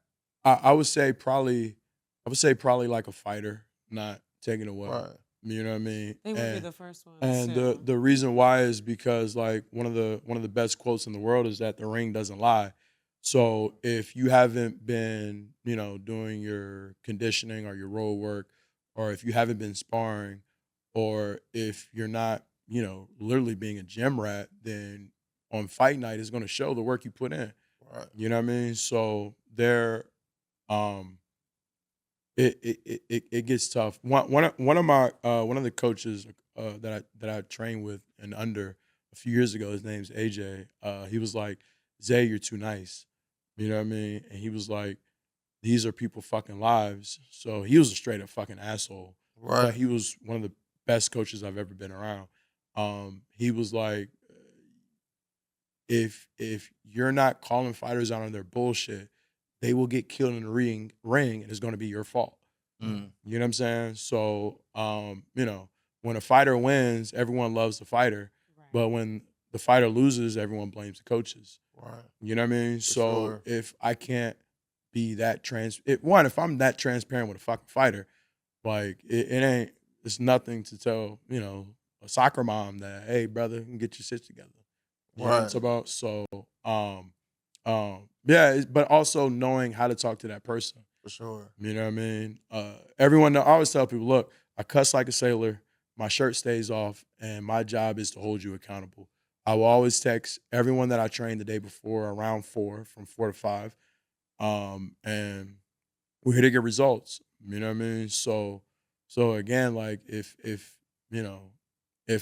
I would say probably like a fighter not taking it well. Right. You know what I mean? They would be the first ones. And too. the reason why is because like one of the best quotes in the world is that the ring doesn't lie. So if you haven't been, doing your conditioning or your road work, or if you haven't been sparring, or if you're not, literally being a gym rat, then on fight night it's going to show the work you put in. Right. You know what I mean? So it gets tough. One of the coaches that I trained with and under a few years ago, his name's AJ. He was like, Zay, you're too nice. You know what I mean? And he was like, these are people fucking lives. So he was a straight up fucking asshole. Right. But he was one of the best coaches I've ever been around. He was like, if you're not calling fighters out on their bullshit, they will get killed in the ring and it's going to be your fault. Mm. You know what I'm saying? So, when a fighter wins, everyone loves the fighter. Right. But when the fighter loses, everyone blames the coaches. Right. You know what I mean? So sure. if I can't be that if I'm that transparent with a fucking fighter, like it's nothing to tell, a soccer mom that, hey brother, you can get your shit together. You know what it's about? So but also knowing how to talk to that person. For sure. You know what I mean? I always tell people, look, I cuss like a sailor, my shirt stays off, and my job is to hold you accountable. I will always text everyone that I trained the day before around 4, from 4 to 5. And we're here to get results. You know what I mean? So again, like if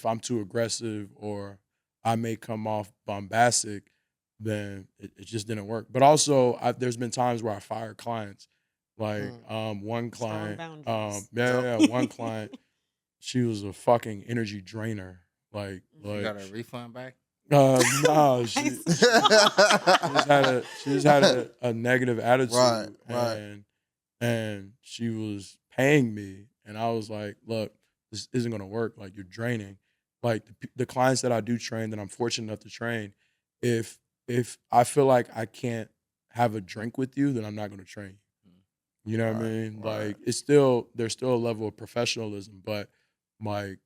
I'm too aggressive or I may come off bombastic, then it just didn't work. But also there's been times where I fired clients. Like one client, boundaries. one client, she was a fucking energy drainer. Like, You got a refund back? no, she just had a negative Right, attitude, right. and she was paying me, and I was like, look, this isn't gonna work. Like, you're draining. Like the clients that I do train, that I'm fortunate enough to train, if I feel like I can't have a drink with you, then I'm not gonna train you. You know what I Right, mean? right. Like, there's still a level of professionalism, but like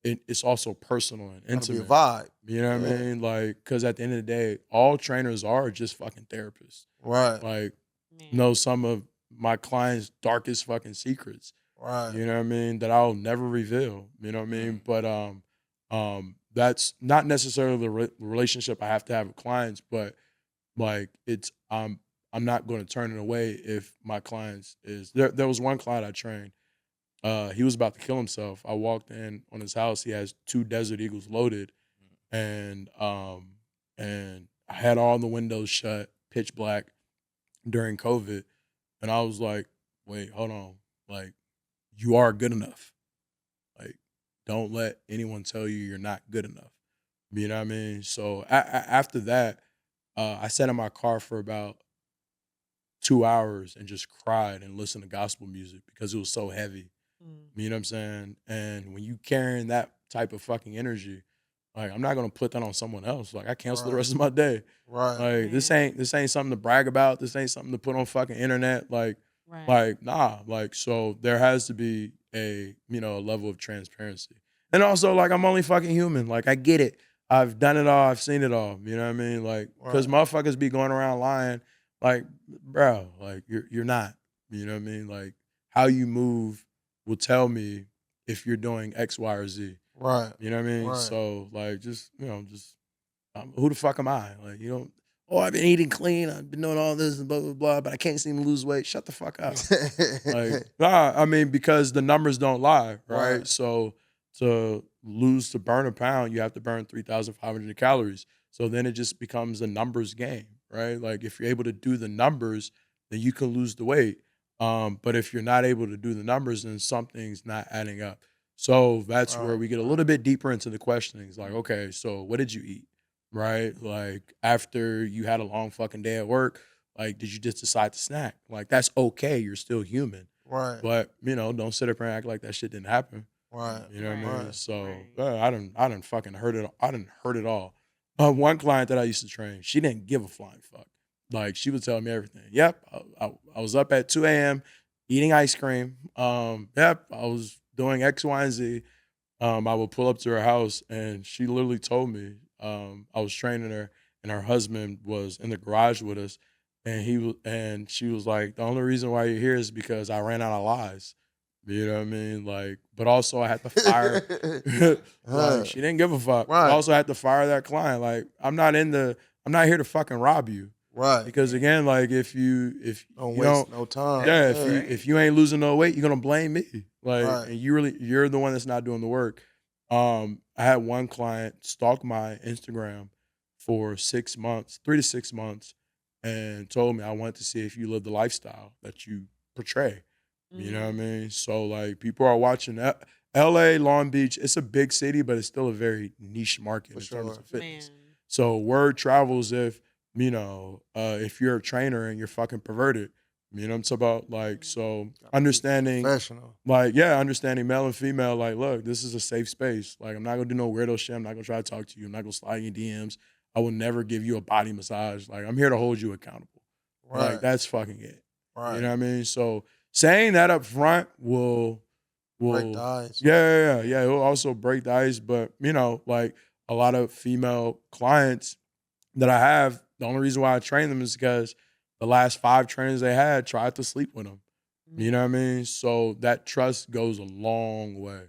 it's also personal and Gotta be a intimate. vibe. You know what Yeah. I mean? Like, because at the end of the day, all trainers are just fucking therapists. Right, Like, Man. know some of my clients' darkest fucking secrets. right. You know what I mean? That I'll never reveal. You know what I mean? But that's not necessarily the relationship I have to have with clients, but like it's I'm not going to turn it away if my clients is there. There was one client I trained. He was about to kill himself. I walked in on his house. He has 2 Desert Eagles loaded, and I had all the windows shut, pitch black during COVID, and I was like, wait, hold on, like you are good enough. Like, don't let anyone tell you you're not good enough. You know what I mean? So after that, I sat in my car for about 2 hours and just cried and listened to gospel music because it was so heavy. Mm. You know what I'm saying? And when you carrying that type of fucking energy, like I'm not gonna put that on someone else. Like I cancel the Right. rest of my day. Right. Like this ain't something to brag about. This ain't something to put on fucking internet. Right. Nah. Like so there has to be a a level of transparency. And also like I'm only fucking human. Like I get it. I've done it all. I've seen it all. You know what I mean? Like because Right. motherfuckers be going around lying. Like bro, like you're not. You know what I mean? Like how you move will tell me if you're doing X, Y, or Z. Right. You know what I mean? Right. So like, just who the fuck am I? Like, you don't. Oh, I've been eating clean. I've been doing all this and blah blah blah, but I can't seem to lose weight. Shut the fuck up. Like, nah. I mean, because the numbers don't lie, right? Right. So to burn a pound, you have to burn 3,500 calories. So then it just becomes a numbers game, right? Like if you're able to do the numbers, then you can lose the weight. But if you're not able to do the numbers, then something's not adding up. So that's where Right. we get a little bit deeper into the questionings. Like, okay, so what did you eat? Right? Like after you had a long fucking day at work, like did you just decide to snack? Like that's okay. You're still human. Right. But don't sit up here and act like that shit didn't happen. Right. You know what I mean? Right. So Right. I didn't fucking hurt it. I didn't hurt it all. One client that I used to train, she didn't give a flying fuck. Like she would tell me everything. Yep, I was up at 2 a.m. eating ice cream. Yep, I was doing X, Y, and Z. I would pull up to her house, and she literally told me I was training her, and her husband was in the garage with us, and she was like, "The only reason why you're here is because I ran out of lies." You know what I mean? Like, but also I had to fire. Like, she didn't give a fuck. I Right. also had to fire that client. Like, I'm not here to fucking rob you. Right. Because again, like if you Don't you waste don't no time. yeah, Yeah. if you ain't losing no weight, you're gonna blame me. Like, Right. and you're the one that's not doing the work. I had one client stalk my Instagram for 6 months, 3 to 6 months, and told me I wanted to see if you live the lifestyle that you portray. You know what I mean? So like people are watching that. LA, Long Beach, it's a big city, but it's still a very niche market For in terms sure. of fitness. Man. So word travels if you're a trainer and you're fucking perverted. You know what I'm talking about? Like, so understanding, Professional. like, yeah, understanding male and female, like, look, this is a safe space. Like, I'm not gonna do no weirdo shit. I'm not gonna try to talk to you. I'm not gonna slide in your DMs. I will never give you a body massage. Like, I'm here to hold you accountable. Right. Like, that's fucking it. Right. You know what I mean? So saying that up front will Break the ice. yeah. It will also break the ice. But like a lot of female clients that I have, the only reason why I train them is because the last 5 trainers they had tried to sleep with them. You know what I mean? So that trust goes a long way.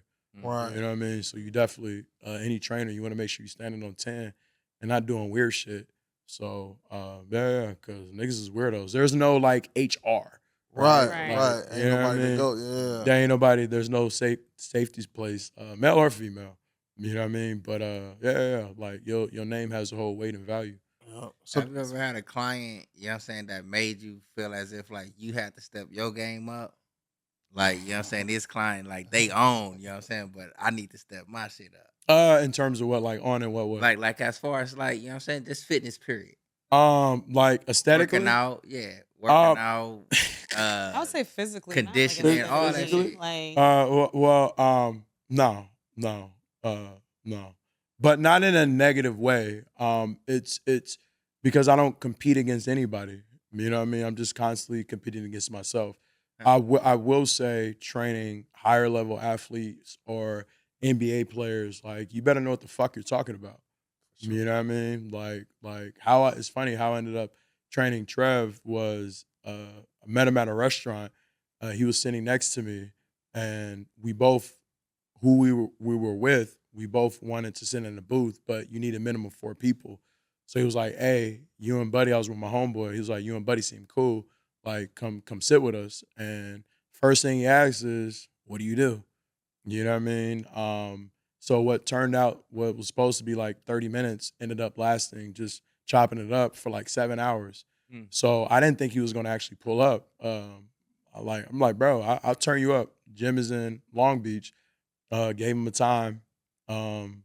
Right. You know what I mean? So you definitely, any trainer, you want to make sure you're standing on 10 and not doing weird shit. So, because niggas is weirdos. There's no like HR. Right. Right. Right. Ain't You know what I nobody to mean? go. Yeah. There ain't nobody, there's no safety place, male or female. You know what I mean? But yeah. Like your name has a whole weight and value. Yeah. So Have you ever had a client, you know what I'm saying, that made you feel as if like you had to step your game up? Like, you know what I'm saying, this client, like they own, you know what I'm saying, but I need to step my shit up. In terms of what, like on and what way? Like as far as like, you know what I'm saying, just fitness period. Like Working aesthetically. out, yeah. Um, Working out, I would say physically, not like conditioning, all that aesthetically. shit. Like, no, uh, no, but not in a negative way. It's because I don't compete against anybody. You know what I mean? I'm just constantly competing against myself. I will say training higher level athletes or NBA players, like you better know what the fuck you're talking about. You know what I mean? Like how it's funny how I ended up training Trev was I met him at a restaurant. He was sitting next to me, and we both who we were with, we both wanted to sit in the booth, but you need a minimum of 4 people. So he was like, "Hey, you and Buddy," I was with my homeboy. He was like, "You and Buddy seem cool. Like, come sit with us." And first thing he asks is, "What do you do?" You know what I mean? So what turned out, what was supposed to be like 30 minutes ended up lasting just chopping it up for like 7 hours. Mm. So I didn't think he was going to actually pull up. I'm like, bro, I'll turn you up. Gym is in Long Beach. Gave him a time. Um,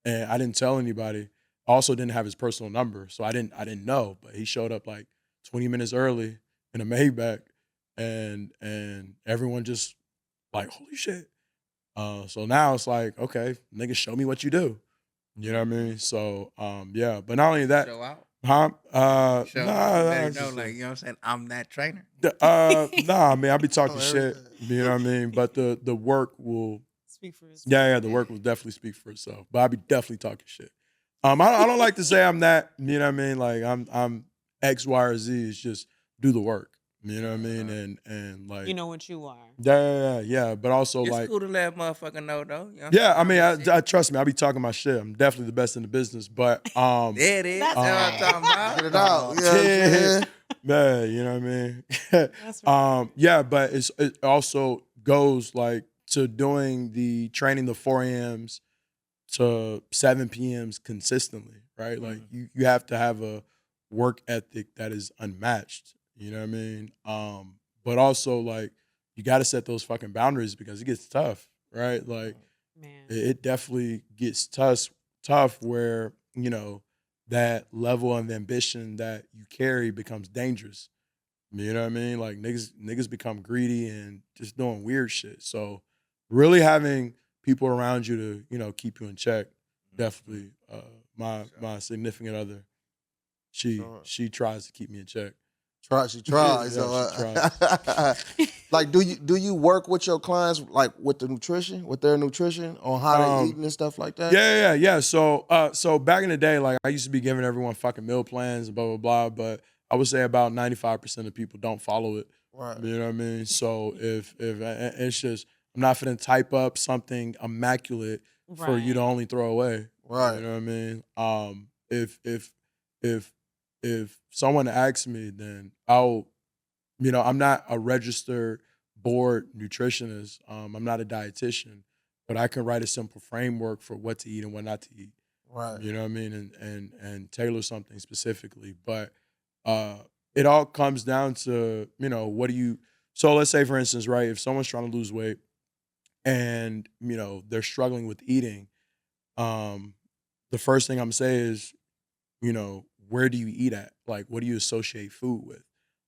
and I didn't tell anybody. Also didn't have his personal number. So I didn't know, but he showed up like 20 minutes early in a Maybach, and everyone just like, holy shit. So now it's like, okay, nigga, show me what you do. You know what I mean? So, yeah. But not only that, Show out. huh? Show Nah, out. You nah, better it's know, just like, you know what I'm saying? I'm that trainer. nah. I mean, I be talking Oh, shit. everything. You know what I mean? But the work will, speak for yourself. yeah, the work will definitely speak for itself. But I be definitely talking shit. I don't like to say I'm that. You know what I mean? Like I'm X, Y, or Z. It's just do the work. You know what I mean? And like, You know what you are. yeah. But also It's like, cool to let a motherfucker know, though. You know what I'm yeah, saying? I mean, Honest shit. I trust me. I be talking my shit. I'm definitely the best in the business. But There it is. That's That's what I'm talking about. Get it out. You know what I'm saying? man, you know what I mean. That's right. Yeah, but it also goes like to doing the training the 4 a.m.s to 7 p.m.s consistently, right? Like you have to have a work ethic that is unmatched. You know what I mean? But also like you got to set those fucking boundaries because it gets tough, right? Like Man. it definitely gets tough where, you know, that level of ambition that you carry becomes dangerous. You know what I mean? Like niggas become greedy and just doing weird shit. So really having people around you to, you know, keep you in check, definitely. My significant other, Sure. she tries to keep me in check. She tries. Yeah, So, like, do you work with your clients, like with their nutrition, on how they eating and stuff like that? Yeah. So back in the day, like I used to be giving everyone fucking meal plans and blah blah blah, but I would say about 95% of people don't follow it. Right. You know what I mean? So if it's just I'm not finna type up something immaculate for you to Right. only throw away. Right. You know what I mean? If someone asks me, then I'll, you know, I'm not a registered board nutritionist. I'm not a dietitian, but I can write a simple framework for what to eat and what not to eat. Right. You know what I mean? And tailor something specifically. But it all comes down to, you know, what do you so let's say for instance, right, if someone's trying to lose weight and, you know, they're struggling with eating, um, the first thing I'm saying is, you know, where do you eat at? Like, what do you associate food with?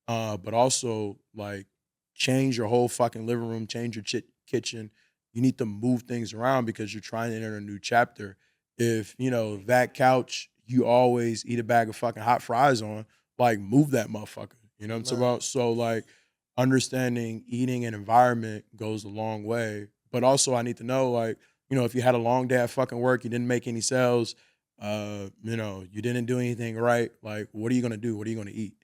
But also, like, change your whole fucking living room, change your kitchen. You need to move things around because you're trying to enter a new chapter. If, you know, that couch you always eat a bag of fucking hot fries on, like, move that motherfucker. You know what I'm talking Right. about? So, like, understanding eating and environment goes a long way. But also, I need to know, like, you know, if you had a long day at fucking work, you didn't make any sales, you know, you didn't do anything right. Like, what are you gonna do? What are you gonna eat?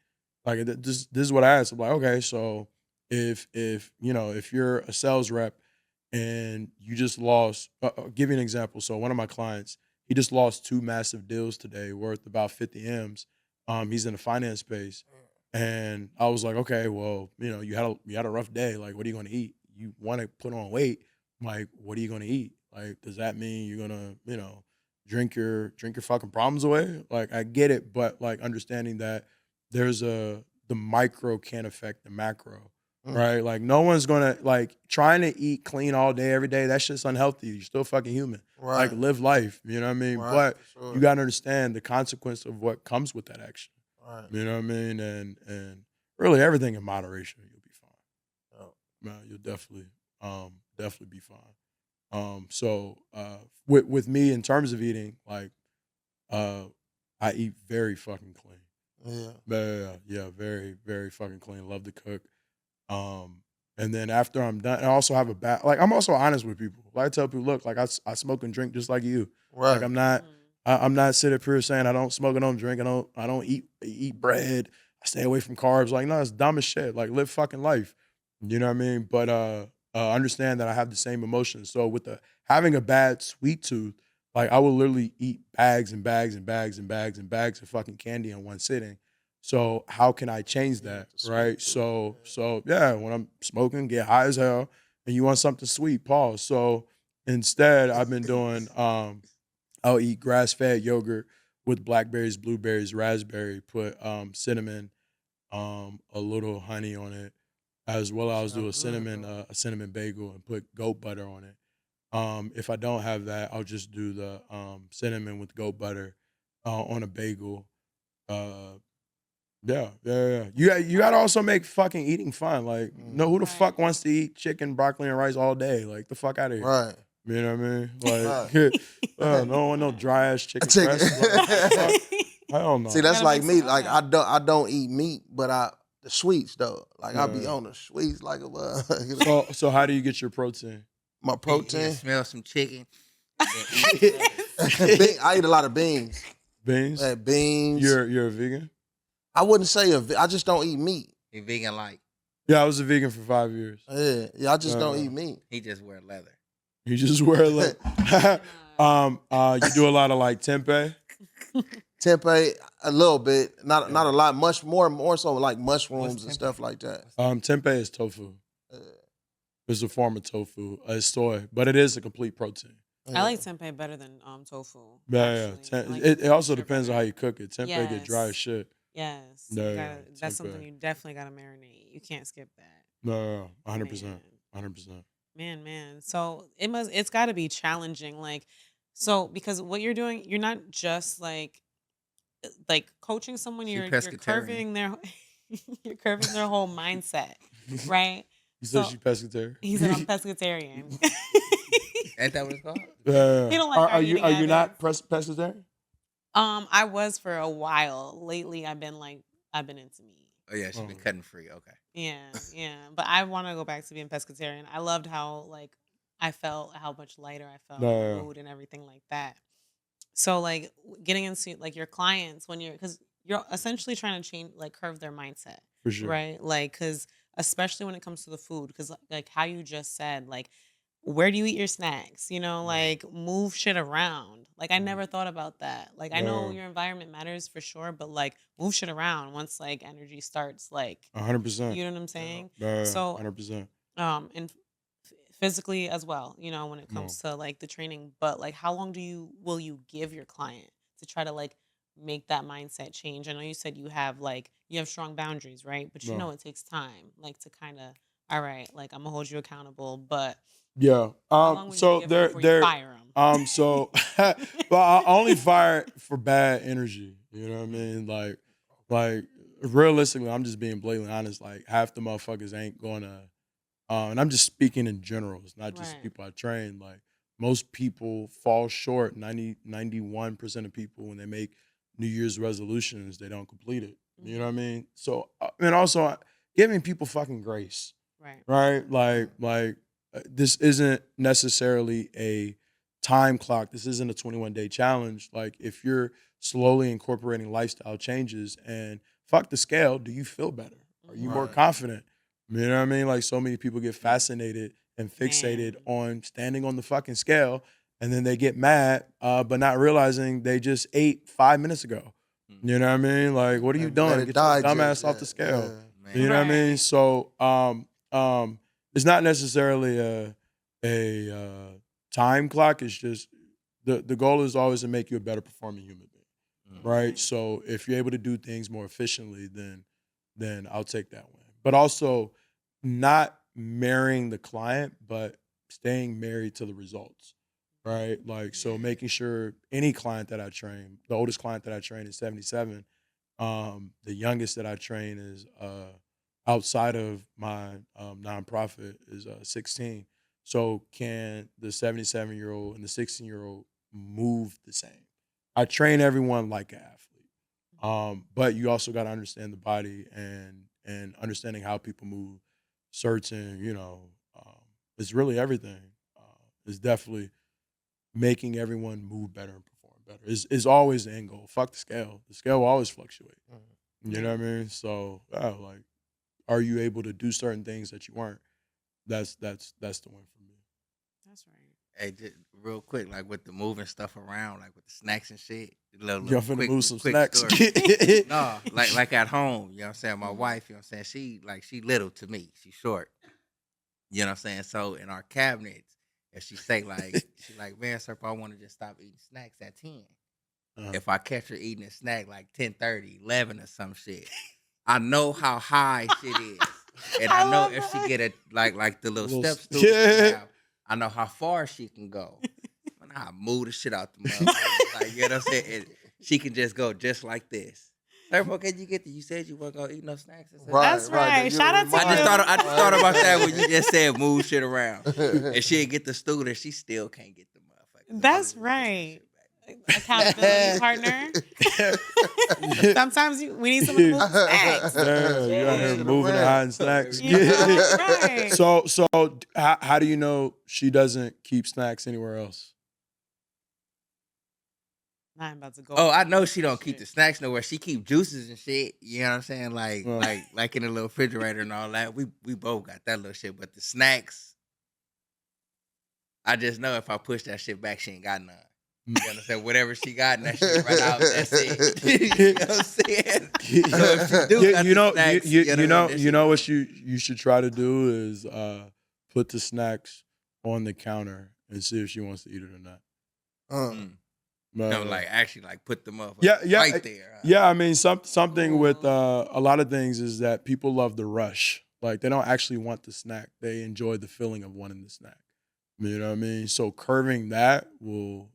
Like, this is what I asked. I'm like, okay, so if you know, if you're a sales rep and you just lost, I'll give you an example. So one of my clients, he just lost 2 massive deals today worth about 50 M's. He's in the finance space, and I was like, okay, well, you know, you had a rough day. Like, what are you gonna eat? You want to put on weight? Like, what are you gonna eat? Like, does that mean you're gonna, you know, drink your fucking problems away? Like, I get it, but like understanding that there's the micro can affect the macro. right? Like no one's gonna like trying to eat clean all day, every day. That's just unhealthy. You're still fucking human. Right. Like live life. You know what I mean? Right, But for sure. you gotta understand the consequence of what comes with that action. Right. You know what I mean? And really everything in moderation, you'll be fine. Oh. Man, you'll definitely be fine. So with me in terms of eating, like I eat very fucking clean. Yeah, very, very fucking clean. Love to cook. And then after I'm done, I also have a bath. Like I'm also honest with people. Like I tell people, look, like I smoke and drink just like you. Right. Like I'm not sitting up here saying I don't smoke, I don't drink, I don't eat bread. I stay away from carbs. Like no, it's dumb as shit. Like live fucking life. You know what I mean? But understand that I have the same emotions. So with having a bad sweet tooth, like I will literally eat bags and bags and bags and bags and bags of fucking candy in one sitting. So how can I change that, right? So yeah, when I'm smoking, get high as hell, and you want something sweet, pause. So instead, I've been doing I'll eat grass-fed yogurt with blackberries, blueberries, raspberry, put cinnamon, a little honey on it, as well as do a cinnamon bagel and put goat butter on it. If I don't have that, I'll just do the cinnamon with goat butter on a bagel. Yeah. You gotta also make fucking eating fun. Like, no, who the fuck wants to eat chicken, broccoli, and rice all day? Like, the fuck out of here. Right. You know what I mean? Like, no one no dry ass chicken breast. Like, hell no. See, that's Gotta like mix me. it Like up. I don't eat meat, but the sweets though. Like I be on the sweets like a So how do you get your protein? my You protein. smell some chicken. I eat a lot of beans. Beans? Beans. You're a vegan? I wouldn't say I just don't eat meat. He vegan like. Yeah, I was a vegan for 5 years. Yeah, I just don't eat meat. He just wear leather. You just wear like you do a lot of like tempeh. Tempeh, a little bit, not a lot, much more so like mushrooms and stuff like that. Tempeh is tofu. It's a form of tofu. It's soy, but it is a complete protein. I like tempeh better than tofu. Yeah. actually. I like It also texture depends on better. how you cook it. Tempeh get dry as shit. Yes. Yeah, You yeah, that's something tempeh. you definitely gotta marinate. You can't skip that. No, 100%. Man. 100%. Man. So it's gotta be challenging. Like, so because what you're doing, you're not just like coaching someone, She you're pescatarian. curving their you're curving their whole mindset, right? You said So- she pescatarian? He said I'm pescatarian. Ain't that what it's called? Yeah. He don't like Are you eating not pescatarian? I was for a while. Lately I've been into meat. Oh yeah, she been cutting free. Okay. Yeah. But I want to go back to being pescatarian. I loved how I felt, how much lighter I felt, Yeah. mood and everything like that. So like getting into like your clients because you're essentially trying to change, like curve their mindset, For sure. right? Like, because especially when it comes to the food, because like how you just said, like, where do you eat your snacks? Like move shit around. Like I never thought about that. Like I know Yeah. your environment matters for sure, but like move shit around once like energy starts, like 100%. you know what I'm saying? Yeah, So 100%. and physically as well, when it comes to like the training. But like how long will you give your client to try to like make that mindset change? I know you said you have strong boundaries, right? But No. it takes time, like to kind of, all right, like I'm gonna hold you accountable, but Yeah. how long would So you give them before you they're fire them? so but I only fire for bad energy. You know what I mean? Like realistically, I'm just being blatantly honest. Like half the motherfuckers ain't gonna and I'm just speaking in general. It's not just Right. people I train. Like most people fall short. 91% of people when they make New Year's resolutions, they don't complete it. You know what I mean? So and also giving people fucking grace. Right. Right? Like this isn't necessarily a time clock. This isn't a 21-day challenge. Like if you're slowly incorporating lifestyle changes and fuck the scale, do you feel better? Are you more Right. confident? You know what I mean? Like so many people get fascinated and fixated on standing on the fucking scale and then they get mad, but not realizing they just ate 5 minutes ago. You know what I mean? Like, what are you Let doing? it Get your dumb digest, ass off the scale. yeah. Man. You know what I mean? Right. So it's not necessarily a time clock. It's just the goal is always to make you a better performing human being, right? So if you're able to do things more efficiently, then I'll take that win. But also, not marrying the client, but staying married to the results, right? Like, so making sure any client that I train, the oldest client that I train is 77. The youngest that I train is outside of my nonprofit is 16. So can the 77-year-old and the 16-year-old move the same? I train everyone like an athlete, but you also got to understand the body and understanding how people move. Certain, it's really everything. It's definitely making everyone move better and perform better. Is always the end goal. Fuck the scale. The scale will always fluctuate. You know what I mean? So, like, are you able to do certain things that you weren't? That's the win for me. That's right. Hey, just real quick, like with the moving stuff around, like with the snacks and shit. Y'all finna move some quick snacks. story. No, like at home, you know what I'm saying? My Mhm. wife, you know what I'm saying? She little to me. She's short. You know what I'm saying? So in our cabinets, if she say like, she like, man, sir, I want to just stop eating snacks at 10. If I catch her eating a snack like 10:30, 11 or some shit, I know how high shit is. And I I know love if she that. get a like the little Little step stool she yeah. have, I know how far she can go. Man, I move the shit out the motherfucker. Like, you know what I'm saying? And she can just go just like this. Sir, can you get the, you said you weren't gonna eat no snacks. That's right. You Shout out to remind you. I just thought about that when you Right. just said move shit around. And she'd get the stool and she still can't get the motherfucker. That's right. Accountability partner. Sometimes we need someone to move snacks. Yeah, you out here Shit moving and around. hiding snacks. Yeah, right. So how do you know she doesn't keep snacks anywhere else? I'm about to go. Oh, I know she don't keep the snacks nowhere. She keep juices and shit. You know what I'm saying? Like Right. like in the little refrigerator and all that. We both got that little shit. But the snacks, I just know if I push that shit back, she ain't got none. You understand? Whatever she got and that shit run out, that's it. You know what I'm saying? So if she do got the snacks, you know what you should try to do is put the snacks on the counter and see if she wants to eat it or not. No, like actually like put them up yeah, right there. Yeah, I mean something with a lot of things is that people love the rush. Like they don't actually want the snack. They enjoy the feeling of wanting the snack. You know what I mean? So curving that will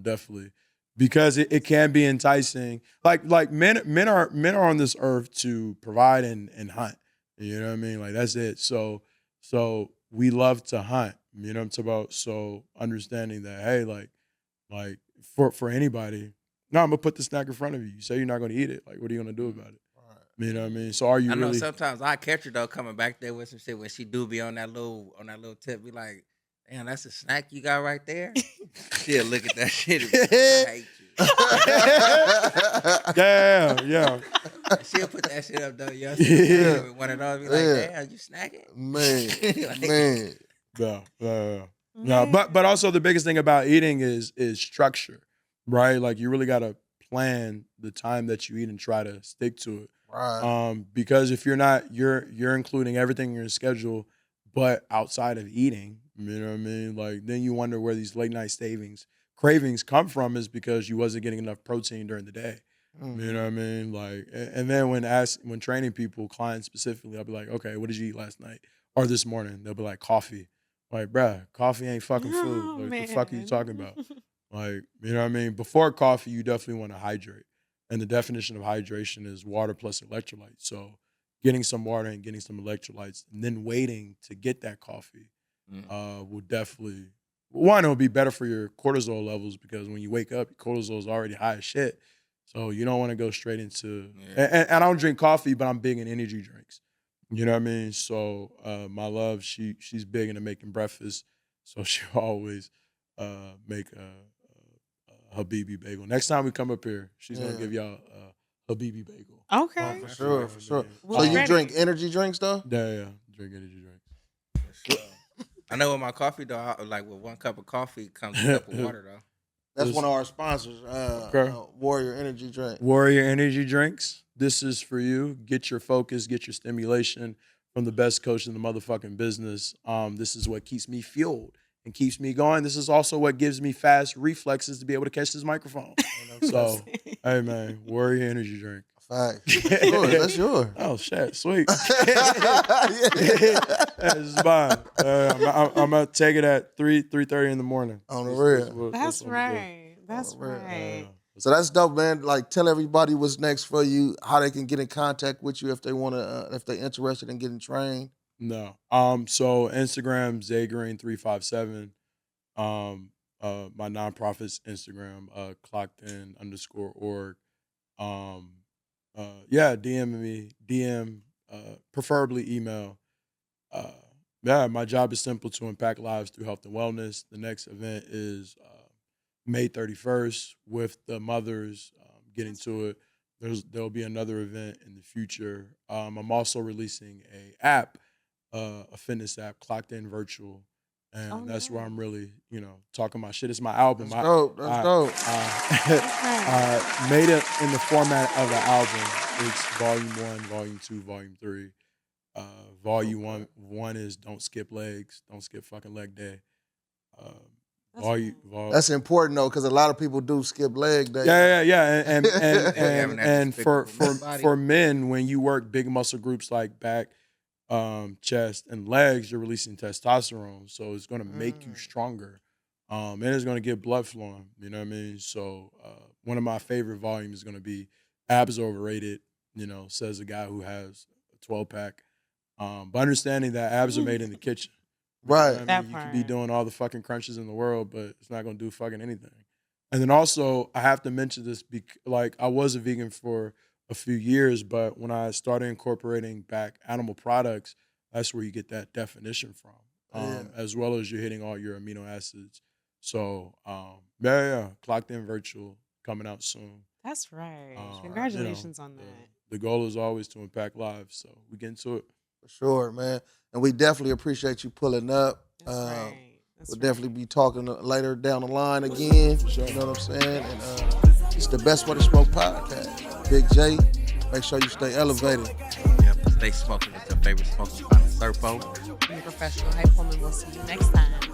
definitely, because it can be enticing. Like men are on this earth to provide and hunt. You know what I mean? Like that's it. So we love to hunt. You know what I'm talking about? So understanding that, hey, like for anybody, no, I'm gonna put the snack in front of you. You say you're not gonna eat it. Like, what are you gonna do about it? You know what I mean? So are you I know really? sometimes I catch her though coming back there with some shit when she do be on that little tip. Be like, damn, that's a snack you got right there. She'll look at that shit and be like, I hate you. Yeah. She'll put that shit up though. You know, Yeah. with one of those. Be like, Yeah. damn, you snacking? Man. Yeah. But also the biggest thing about eating is structure, right? Like you really gotta plan the time that you eat and try to stick to it. Right. Because if you're not, you're including everything in your schedule, but outside of eating, you know what I mean? Like then you wonder where these late night cravings come from, is because you wasn't getting enough protein during the day. You know what I mean? Like, and then when training people, clients specifically, I'll be like, okay, what did you eat last night or this morning? They'll be like, coffee. Like, bruh, coffee ain't fucking food. Oh, Like, the fuck are you man. talking about? Like, you know what I mean? Before coffee, you definitely want to hydrate. And the definition of hydration is water plus electrolytes. So getting some water and getting some electrolytes and then waiting to get that coffee will definitely, one, it'll be better for your cortisol levels, because when you wake up, your cortisol is already high as shit. So you don't want to go straight into, and I don't drink coffee, but I'm big in energy drinks. You know what I mean? So my love, she's big into making breakfast. So she'll always make a Habibi bagel. Next time we come up here, she's going to give y'all a Habibi bagel. Okay. For sure, for sure. We'll So be you ready. drink energy drinks though? Yeah, drink energy drinks. For sure. I know with my coffee though, like with 1 cup of coffee comes a cup of water though. That's one of our sponsors, Okay. Warrior Energy Drink. Warrior Energy Drinks. This is for you. Get your focus, get your stimulation from the best coach in the motherfucking business. This is what keeps me fueled and keeps me going. This is also what gives me fast reflexes to be able to catch this microphone. So, hey man, Warrior Energy Drink. Facts. Sure, that's yours. Oh shit, sweet. Yeah. That's fine. I'm gonna take it at 3:30 in the morning. On the real. That's what I'm gonna do. right. That's Oh, real. right. So that's dope, man. Like, tell everybody what's next for you, how they can get in contact with you if they want to, if they're interested in getting trained. No. So Instagram Zay Green 357. My nonprofit's Instagram clockedin_org. Yeah, DM me, preferably email. Yeah, my job is simple: to impact lives through health and wellness. The next event is May 31st with the mothers. Getting to it. There'll be another event in the future. I'm also releasing a fitness app, Clocked In Virtual, and that's where I'm really, talking my shit. It's my album. That's dope. That's dope. I made it in the format of an album. It's volume 1, volume 2, volume 3. Volume one is Don't Skip Legs, Don't Skip Fucking Leg Day. That's important though, because a lot of people do skip leg day. Yeah, having that and for despicable body. for men, when you work big muscle groups like back, chest, and legs, you're releasing testosterone, so it's going to make you stronger, and it's going to get blood flowing. You know what I mean? So one of my favorite volumes is going to be Abs Overrated. Says a guy who has a 12-pack, but understanding that abs are made in the kitchen. Right. You know what I mean? You could be doing all the fucking crunches in the world, but it's not gonna do fucking anything. And then also, I have to mention this like I was a vegan for a few years, but when I started incorporating back animal products, that's where you get that definition from, as well as you're hitting all your amino acids. So, Clocked In Virtual coming out soon. That's right. Congratulations on that. The goal is always to impact lives, so we get into it. For sure, man. And we definitely appreciate you pulling up. That's right. We'll definitely be talking later down the line again. Sure. You know what I'm saying? And it's the Best Way to Smoke podcast. Big J, make sure you stay elevated. Yep, stay smoking with your favorite smoking spot, Serpo. And the professional hype woman. We'll see you next time.